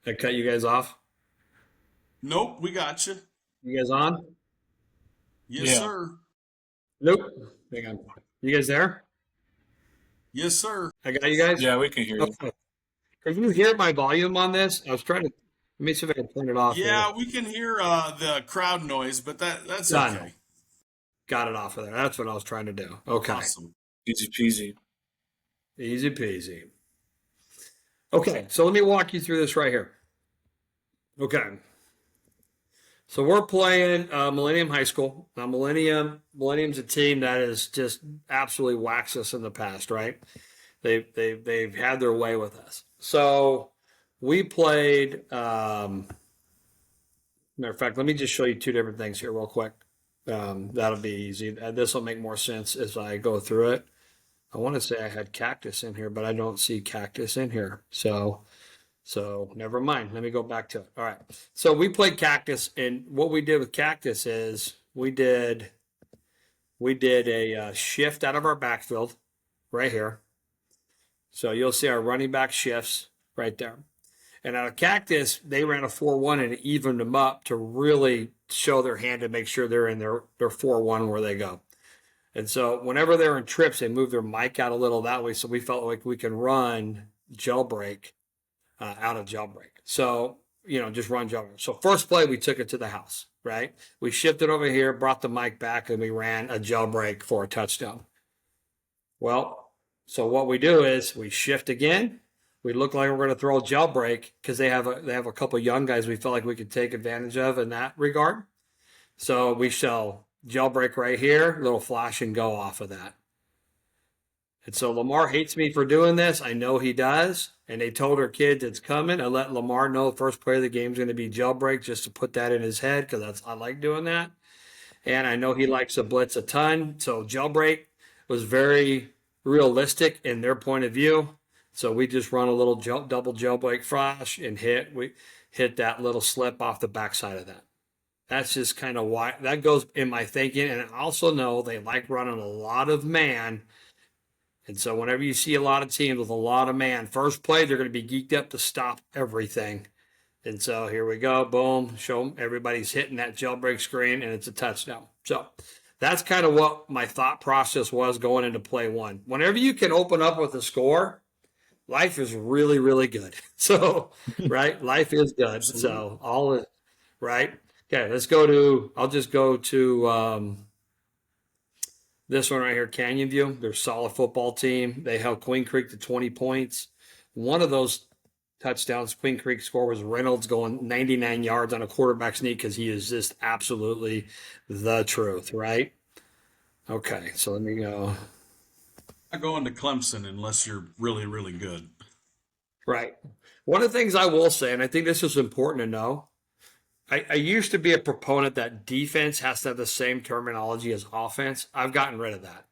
Speaker 2: I cut you guys off.
Speaker 1: Nope, we got you.
Speaker 2: You guys on?
Speaker 1: Yes,
Speaker 3: Yeah.
Speaker 1: sir.
Speaker 2: Nope. Hang on. You guys there?
Speaker 1: Yes, sir.
Speaker 2: I got you guys.
Speaker 3: Yeah, we can hear you.
Speaker 2: Okay. Can you hear my volume on this? I was trying to. Let me see if I can turn it off here.
Speaker 1: Yeah, we can hear the crowd noise, but that's
Speaker 2: Done.
Speaker 1: okay.
Speaker 2: Got it off of there. That's what I was trying to do. Okay.
Speaker 1: Awesome.
Speaker 3: Easy peasy.
Speaker 2: Easy peasy. Okay, so let me walk you through this right here. Okay. So we're playing Millennium High School. Now Millennium's a team that has just absolutely waxed us in the past, right? They've had their way with us. So we played matter of fact, let me just show you two different things here real quick. That'll be easy. This will make more sense as I go through it. I want to say I had cactus in here, but I don't see cactus in here. So never mind. Let me go back to it. All right. So we played cactus, and what we did with cactus is we did a shift out of our backfield right here. So you'll see our running back shifts right there. And out of cactus, they ran a 4-1 and it evened them up to really show their hand to make sure they're in their 4-1 where they go. And so whenever they're in trips, they move their mic out a little that way. So we felt like we can run jailbreak out of jailbreak. So, just run jailbreak. So first play, we took it to the house, right? We shifted over here, brought the mic back, and we ran a jailbreak for a touchdown. Well, so what we do is we shift again. We look like we're going to throw a jailbreak because they have a couple young guys we feel like we could take advantage of in that regard. So we shall jailbreak right here, little flash and go off of that. And so Lamar hates me for doing this. I know he does. And they told our kids it's coming. I let Lamar know the first play of the game is going to be jailbreak just to put that in his head because I like doing that. And I know he likes to blitz a ton. So jailbreak was very realistic in their point of view. So we just run a little double jailbreak flash and we hit that little slip off the backside of that. That's just kind of why that goes in my thinking. And I also know they like running a lot of man. And so whenever you see a lot of teams with a lot of man, first play, they're going to be geeked up to stop everything. And so here we go. Boom. Show them everybody's hitting that jailbreak screen and it's a touchdown. So that's kind of what my thought process was going into play one. Whenever you can open up with a score, life is really, really good. So, right, life is good.
Speaker 1: Absolutely.
Speaker 2: So all is right. Okay, let's go to. I'll just go to this one right here, Canyon View. They're a solid football team. They held Queen Creek to 20 points. One of those touchdowns Queen Creek score was Reynolds going 99 yards on a quarterback sneak because he is just absolutely the truth, right? Okay, so let me go.
Speaker 1: Not going to Clemson unless you're really, really good.
Speaker 2: Right. One of the things I will say, and I think this is important to know, I used to be a proponent that defense has to have the same terminology as offense. I've gotten rid of that.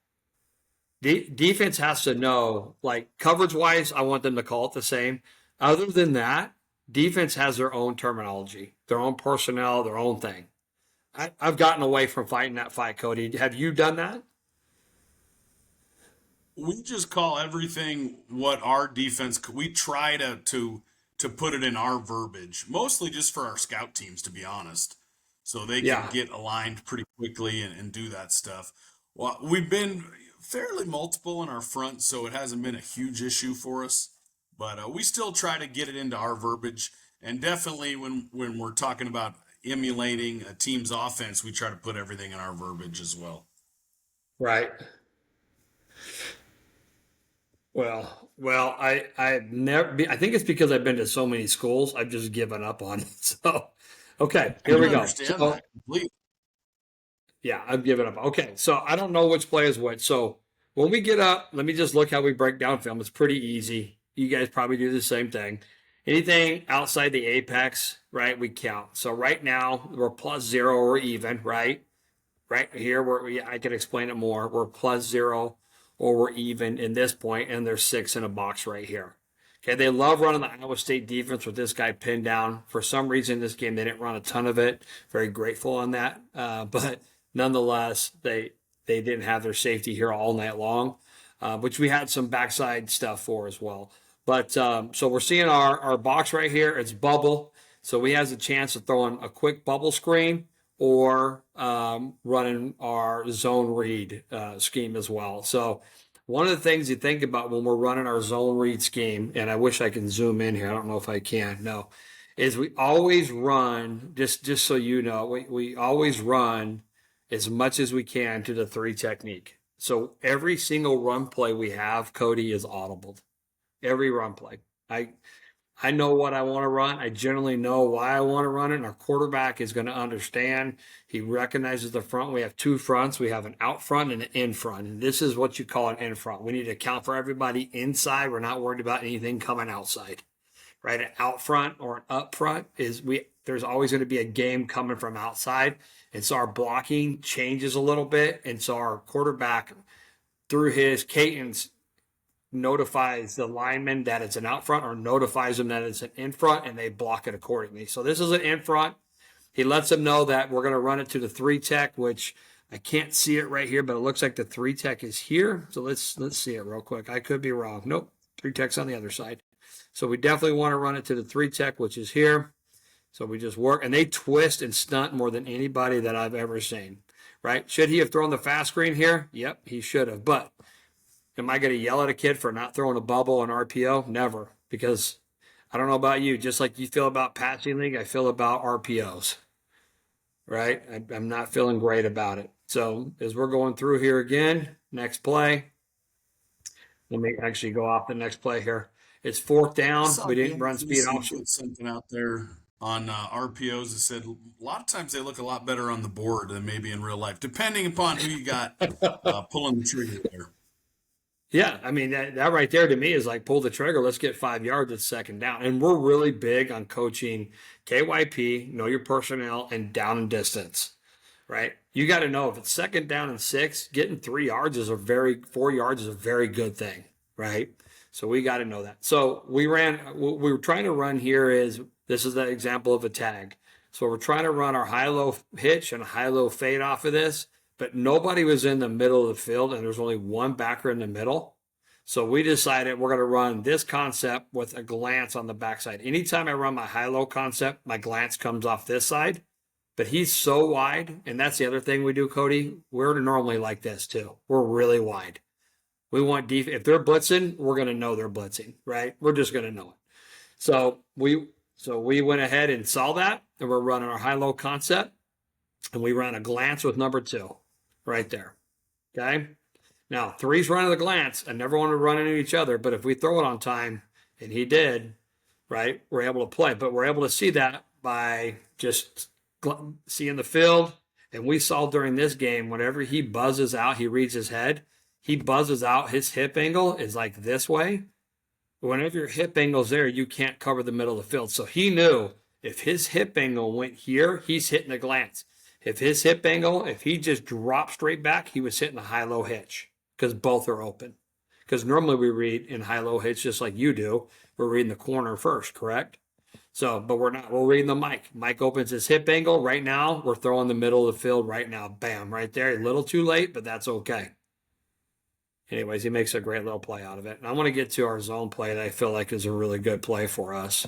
Speaker 2: Defense has to know, like coverage wise, I want them to call it the same. Other than that, defense has their own terminology, their own personnel, their own thing. I've gotten away from fighting that fight, Cody. Have you done that?
Speaker 1: We just call everything what our defense. We try to put it in our verbiage, mostly just for our scout teams, to be honest, so they can
Speaker 2: Yeah.
Speaker 1: get aligned pretty quickly and do that stuff. Well, we've been fairly multiple in our front, so it hasn't been a huge issue for us. But we still try to get it into our verbiage, and definitely when we're talking about emulating a team's offense, we try to put everything in our verbiage as well.
Speaker 2: Right. Well, I've never. I think it's because I've been to so many schools. I've just given up on it. So, okay,
Speaker 1: I
Speaker 2: here we
Speaker 1: can
Speaker 2: go.
Speaker 1: understand
Speaker 2: So,
Speaker 1: that completely.
Speaker 2: yeah, I've given up. Okay, so I don't know which play is what. So when we get up, let me just look how we break down film. It's pretty easy. You guys probably do the same thing. Anything outside the apex, right? We count. So right now we're plus zero or even, right? Right here where I can explain it more. We're plus zero or we're even in this point, and there's six in a box right here. Okay, they love running the Iowa State defense with this guy pinned down. For some reason, this game they didn't run a ton of it. Very grateful on that, but nonetheless, they didn't have their safety here all night long, which we had some backside stuff for as well. But so we're seeing our box right here. It's bubble, so we has a chance of throwing a quick bubble screen or running our zone read scheme as well. So one of the things you think about when we're running our zone read scheme, and I wish I can zoom in here. I don't know if I can. No, is we always run just so you know, we always run as much as we can to the three technique. So every single run play we have, Cody, is audible. Every run play. I know what I want to run. I generally know why I want to run it. And our quarterback is going to understand. He recognizes the front. We have two fronts. We have an out front and an in front. And this is what you call an in front. We need to account for everybody inside. We're not worried about anything coming outside, right? An out front or an up front is there's always going to be a game coming from outside. And so our blocking changes a little bit. And so our quarterback, through his cadence, notifies the lineman that it's an out front or notifies them that it's an in front, and they block it accordingly. So this is an in front. He lets them know that we're going to run it to the three tech, which I can't see it right here, but it looks like the three tech is here. So let's see it real quick. I could be wrong. Nope, three tech's on the other side. So we definitely want to run it to the three tech, which is here. So we just work, and they twist and stunt more than anybody that I've ever seen. Right? Should he have thrown the fast screen here? Yep, he should have. But am I going to yell at a kid for not throwing a bubble on RPO? Never, because I don't know about you. Just like you feel about passing league, I feel about RPOs, right? I'm not feeling great about it. So as we're going through here again, next play, let me actually go off the next play here. It's fourth
Speaker 1: I
Speaker 2: down.
Speaker 1: saw
Speaker 2: We didn't
Speaker 1: Dan
Speaker 2: run speed
Speaker 1: Casey
Speaker 2: option.
Speaker 1: put something out there on RPOs that said a lot of times they look a lot better on the board than maybe in real life, depending upon who you got pulling the trigger there.
Speaker 2: Yeah, I mean that right there to me is like pull the trigger. Let's get 5 yards at second down, and we're really big on coaching KYP, know your personnel, and down and distance. Right? You got to know if it's second down and 6, getting 3 yards is 4 yards is a very good thing. Right? So we got to know that. So we ran. What we were trying to run here is this is the example of a tag. So we're trying to run our high-low hitch and a high-low fade off of this, but nobody was in the middle of the field, and there's only one backer in the middle. So we decided we're going to run this concept with a glance on the backside. Anytime I run my high-low concept, my glance comes off this side. but he's so wide. And that's the other thing we do, Cody. We're normally like this too. We're really wide. We want if they're blitzing, we're going to know they're blitzing, right? We're just going to know it. So we went ahead and saw that, and we're running our high-low concept, and we ran a glance with number 2 right there. Okay. Now 3's running the glance. I never want to run into each other, but if we throw it on time, and he did, right, we're able to play. But we're able to see that by just seeing the field. And we saw during this game, whenever he buzzes out, he reads his head. He buzzes out, his hip angle is like this way. Whenever your hip angle's there, you can't cover the middle of the field. So he knew if his hip angle went here, he's hitting a glance. If his hip angle, if he just dropped straight back, he was hitting a high-low hitch because both are open. Because normally we read in high-low hitch just like you do. We're reading the corner first, correct? So, but we're not. We're reading the Mike. Mike opens his hip angle. Right now, we're throwing the middle of the field right now. Bam, right there. A little too late, but that's okay. Anyways, he makes a great little play out of it. And I want to get to our zone play that I feel like is a really good play for us.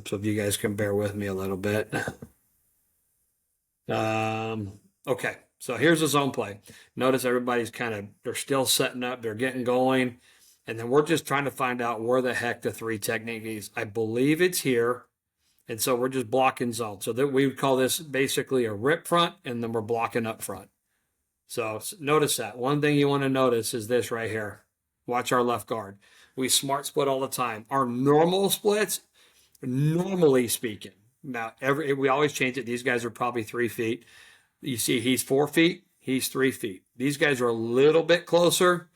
Speaker 2: So if you guys can bear with me a little bit. Okay, so here's the zone play. Notice everybody's they're still setting up. They're getting going. And then we're just trying to find out where the heck the 3 technique is. I believe it's here. And so we're just blocking zone. So that we would call this basically a rip front, and then we're blocking up front. So notice that. One thing you want to notice is this right here. Watch our left guard. We smart split all the time. Our normal splits, normally speaking, now we always change it. These guys are probably 3 feet. You see he's 4 feet, he's 3 feet. These guys are a little bit closer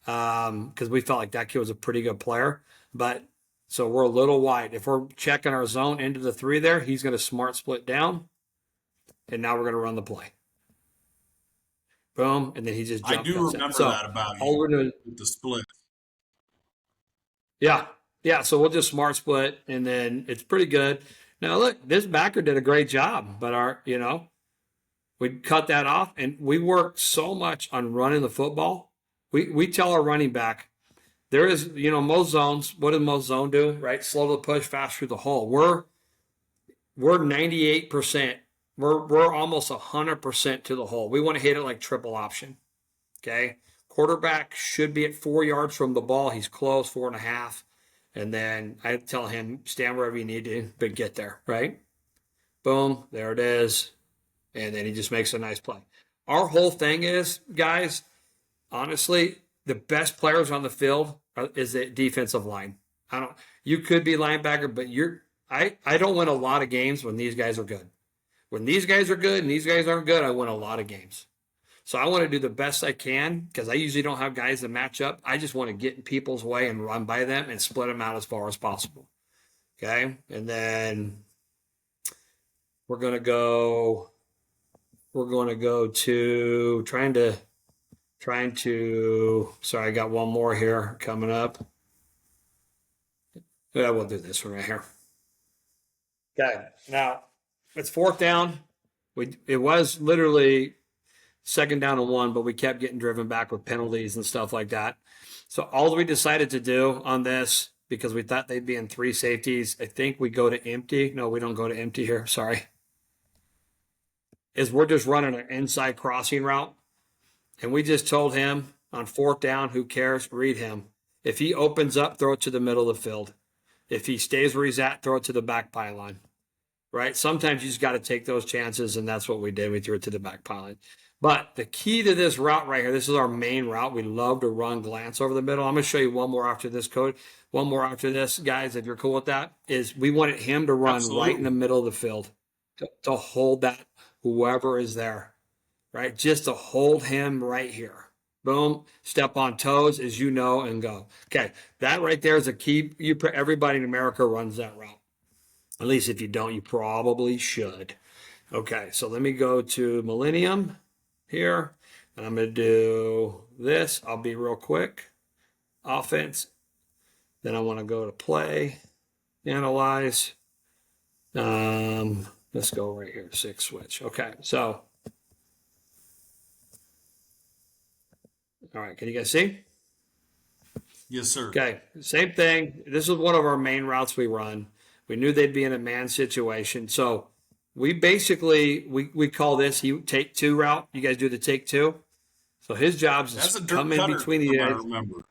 Speaker 2: because we felt like that kid was a pretty good player. But so we're a little wide. If we're checking our zone into the 3 there, he's going to smart split down. And now we're going to run the play. Boom, and then he just jumped.
Speaker 1: I do remember that about you with the split.
Speaker 2: Yeah. So we'll just smart split, and then it's pretty good. Now look, this backer did a great job, but we cut that off, and we worked so much on running the football. We tell our running back, there is, most zones. What does most zone do? Right, slow the push, fast through the hole. We're 98%. We're almost 100% to the hole. We want to hit it like triple option. Okay. Quarterback should be at 4 yards from the ball. He's close, 4.5. And then I tell him, stand wherever you need to, but get there, right? Boom, there it is. And then he just makes a nice play. Our whole thing is, guys, honestly, the best players on the field is the defensive line. You could be linebacker, but I don't win a lot of games when these guys are good. When these guys are good and these guys aren't good, I win a lot of games. So I want to do the best I can because I usually don't have guys that match up. I just want to get in people's way and run by them and split them out as far as possible. Okay. And then we're going to go to trying to, sorry, I got one more here coming up. Yeah, we'll do this one right here. Okay. Now, it's 4th down. It was literally 2nd down and 1, but we kept getting driven back with penalties and stuff like that. So all we decided to do on this, because we thought they'd be in 3 safeties, I think we go to empty. No, we don't go to empty here. Sorry. Is we're just running an inside crossing route. And we just told him on 4th down, who cares? Read him. If he opens up, throw it to the middle of the field. If he stays where he's at, throw it to the back pylon. Right? Sometimes you just got to take those chances, and that's what we did. We threw it to the back pylon. But the key to this route right here, this is our main route. We love to run glance over the middle. I'm going to show you one more after this, code. One more after this, guys, if you're cool with that, is we wanted him to run right in the middle of the field to hold that whoever is there, right? Just to hold him right here. Boom, step on toes, as you know, and go. Okay, that right there is a key. Everybody in America runs that route. At least if you don't, you probably should. Okay, so let me go to Millennium here, and I'm going to do this. I'll be real quick. Offense. Then I want to go to play, analyze. Let's go right here, 6 switch. Okay, so. All right, can you guys see?
Speaker 1: Yes, sir.
Speaker 2: Okay, same thing. This is one of our main routes we run. We knew they'd be in a man situation. So we basically we call this take two route. You guys do the take two. So his job is
Speaker 1: That's a
Speaker 2: to
Speaker 1: dirt
Speaker 2: come in
Speaker 1: cutter,
Speaker 2: between
Speaker 1: if
Speaker 2: the
Speaker 1: I
Speaker 2: guys.
Speaker 1: remember.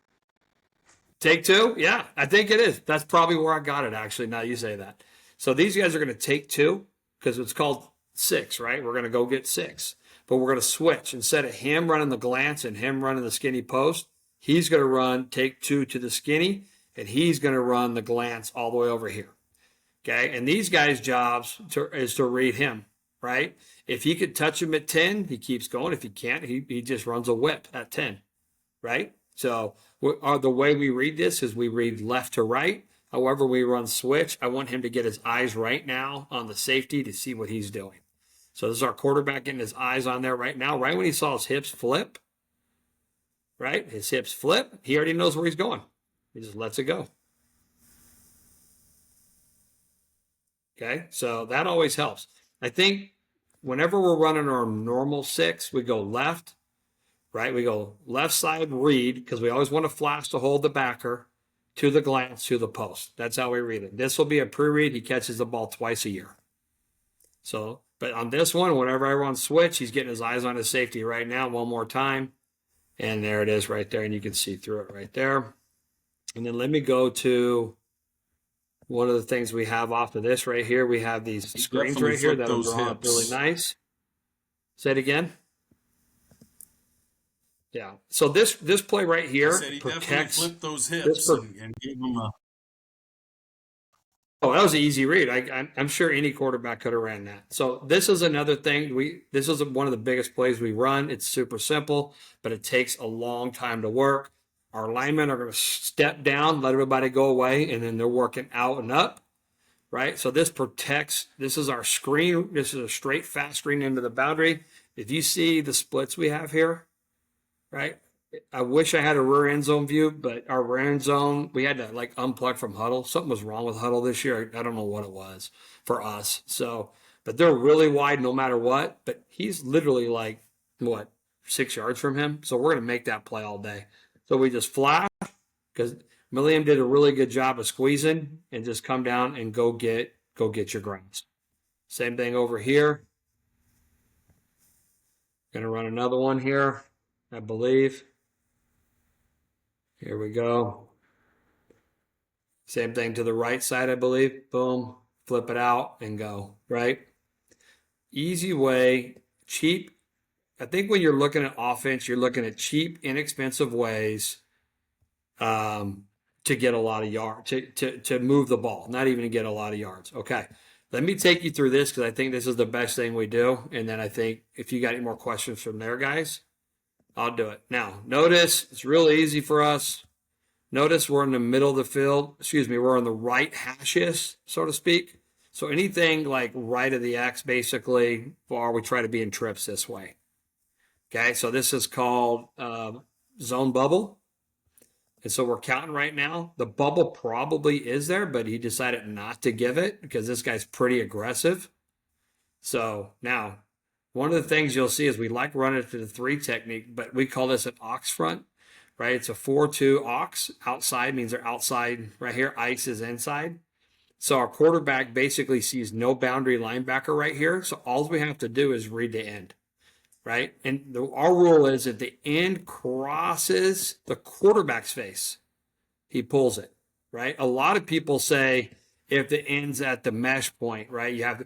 Speaker 2: Take two? Yeah, I think it is. That's probably where I got it, actually, now you say that. So these guys are going to take two because it's called six, right? We're going to go get six. But we're going to switch. Instead of him running the glance and him running the skinny post, he's going to run take two to the skinny, and he's going to run the glance all the way over here. Okay? And these guys' jobs is to read him, right? If he could touch him at 10, he keeps going. If he can't, he just runs a whip at 10, right? So the way we read this is we read left to right. However, we run switch. I want him to get his eyes right now on the safety to see what he's doing. So this is our quarterback getting his eyes on there right now. Right when he saw his hips flip, right? His hips flip. He already knows where he's going. He just lets it go. Okay, so that always helps. I think whenever we're running our normal six, we go left, right? We go left side read because we always want to flash to hold the backer to the glance to the post. That's how we read it. This will be a pre-read. He catches the ball twice a year. So, but on this one, whenever I run switch, he's getting his eyes on his safety right now. One more time. And there it is right there. And you can see through it right there. And then let me go to one of the things we have off of this right here. We have these
Speaker 1: He
Speaker 2: screens
Speaker 1: definitely
Speaker 2: right here
Speaker 1: flipped
Speaker 2: that are
Speaker 1: those
Speaker 2: drawn up really
Speaker 1: hips.
Speaker 2: nice. Say it again. Yeah. So this play right
Speaker 1: I
Speaker 2: here
Speaker 1: said he definitely
Speaker 2: protects.
Speaker 1: flipped those
Speaker 2: This
Speaker 1: hips
Speaker 2: per,
Speaker 1: and gave him a.
Speaker 2: oh, that was an easy read. I'm sure any quarterback could have ran that. So this is another thing. This is one of the biggest plays we run. It's super simple, but it takes a long time to work. Our linemen are going to step down, let everybody go away, and then they're working out and up, right? So this protects. This is our screen. This is a straight fast screen into the boundary. If you see the splits we have here, right? I wish I had a rear end zone view, but our rear end zone, we had to like unplug from huddle. Something was wrong with huddle this year. I don't know what it was for us. So, but they're really wide no matter what. But he's literally like, what, 6 yards from him? So we're going to make that play all day. So we just flash because Milliam did a really good job of squeezing and just come down and go get your grounds. Same thing over here. Going to run another one here, I believe. Here we go. Same thing to the right side, I believe. Boom, flip it out and go, right? Easy way, cheap. I think when you're looking at offense, you're looking at cheap, inexpensive ways to get a lot of yards, to move the ball, not even to get a lot of yards. Okay, let me take you through this because I think this is the best thing we do. And then I think if you got any more questions from there, guys, I'll do it. Now, notice it's really easy for us. Notice we're in the middle of the field. Excuse me, we're on the right hashes, so to speak. So anything like right of the X, basically, or we try to be in trips this way. Okay, so this is called zone bubble. And so we're counting right now. The bubble probably is there, but he decided not to give it because this guy's pretty aggressive. So now, one of the things you'll see is we like running it to the 3 technique, but we call this an ox front, right? It's a 4-2 ox. Outside means they're outside right here. Ice is inside. So our quarterback basically sees no boundary linebacker right here. So all we have to do is read the end, right? And our rule is if the end crosses the quarterback's face, he pulls it, right? A lot of people say if the end's at the mesh point, right? You have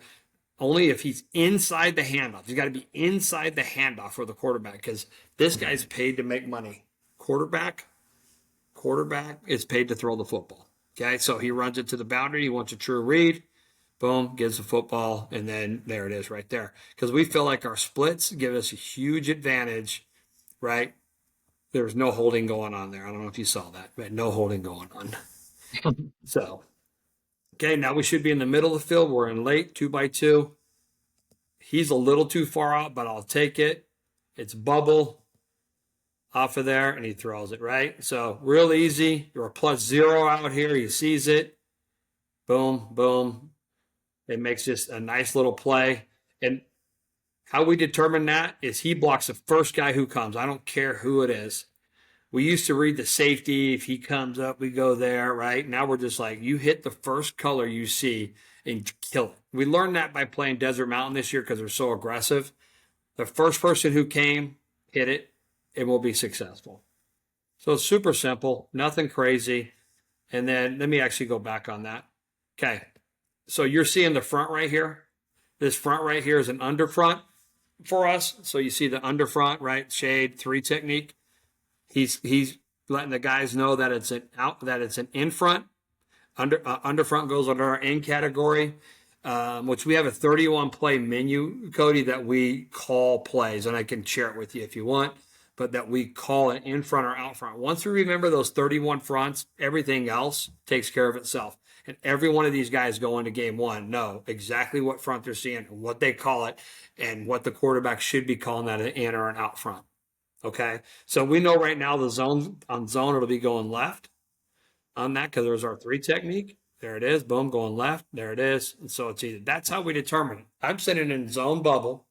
Speaker 2: only if he's inside the handoff. He's got to be inside the handoff for the quarterback because this guy's paid to make money. Quarterback is paid to throw the football. Okay, so he runs it to the boundary. He wants a true read. Boom, gives the football, and then there it is right there. Because we feel like our splits give us a huge advantage, right? There's no holding going on there. I don't know if you saw that, but no holding going on. So, okay, now we should be in the middle of the field. We're in late, 2x2. He's a little too far out, but I'll take it. It's bubble off of there, and he throws it, right? So real easy. You're a +0 out here. He sees it. Boom, boom. It makes just a nice little play. And how we determine that is he blocks the first guy who comes. I don't care who it is. We used to read the safety. If he comes up, we go there, right? Now we're just like, you hit the first color you see and kill it. We learned that by playing Desert Mountain this year because they're so aggressive. The first person who came, hit it, and will be successful. So it's super simple, nothing crazy. And then let me actually go back on that. Okay. So you're seeing the front right here. This front right here is an underfront for us. So you see the underfront, right? Shade 3 technique. He's letting the guys know that it's an in front. Underfront goes under our in category, which we have a 31 play menu, Cody, that we call plays, and I can share it with you if you want, but that we call it in front or out front. Once we remember those 31 fronts, everything else takes care of itself. And every one of these guys go into game one know exactly what front they're seeing, what they call it, and what the quarterback should be calling that an in or an out front. Okay, so we know right now the zone it'll be going left on that because there's our 3 technique. There it is, boom, going left. There it is. And so it's either that's how we determine it. I'm sitting in zone bubble.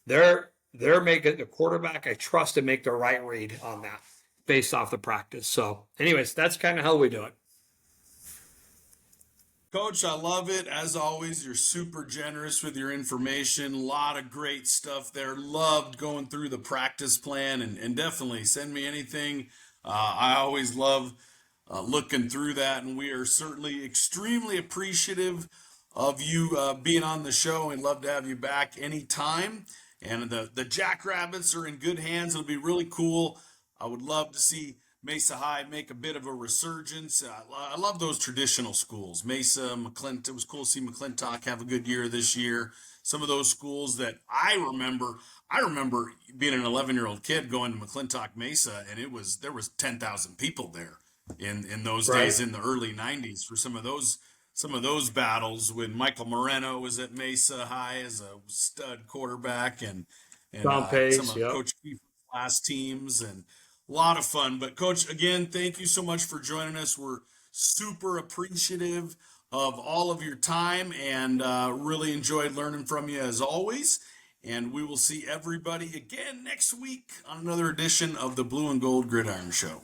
Speaker 2: They're making the quarterback. I trust to make the right read on that based off the practice. So, anyways, that's kind of how we do it.
Speaker 1: Coach, I love it. As always, you're super generous with your information. A lot of great stuff there. Loved going through the practice plan, and definitely send me anything. I always love looking through that, and we are certainly extremely appreciative of you being on the show and love to have you back anytime. And the Jackrabbits are in good hands. It'll be really cool. I would love to see Mesa High make a bit of a resurgence. I love those traditional schools. Mesa, McClintock. It was cool to see McClintock have a good year this year. Some of those schools that I remember being an 11-year-old kid going to McClintock Mesa, and there was 10,000 people there in those days in the early 90s for some of those battles when Michael Moreno was at Mesa High as a stud quarterback and
Speaker 2: Tom Pace,
Speaker 1: some of Coach Kiefer's last teams, and a lot of fun. But Coach, again, thank you so much for joining us. We're super appreciative of all of your time and really enjoyed learning from you as always. And we will see everybody again next week on another edition of the Blue and Gold Gridiron Show.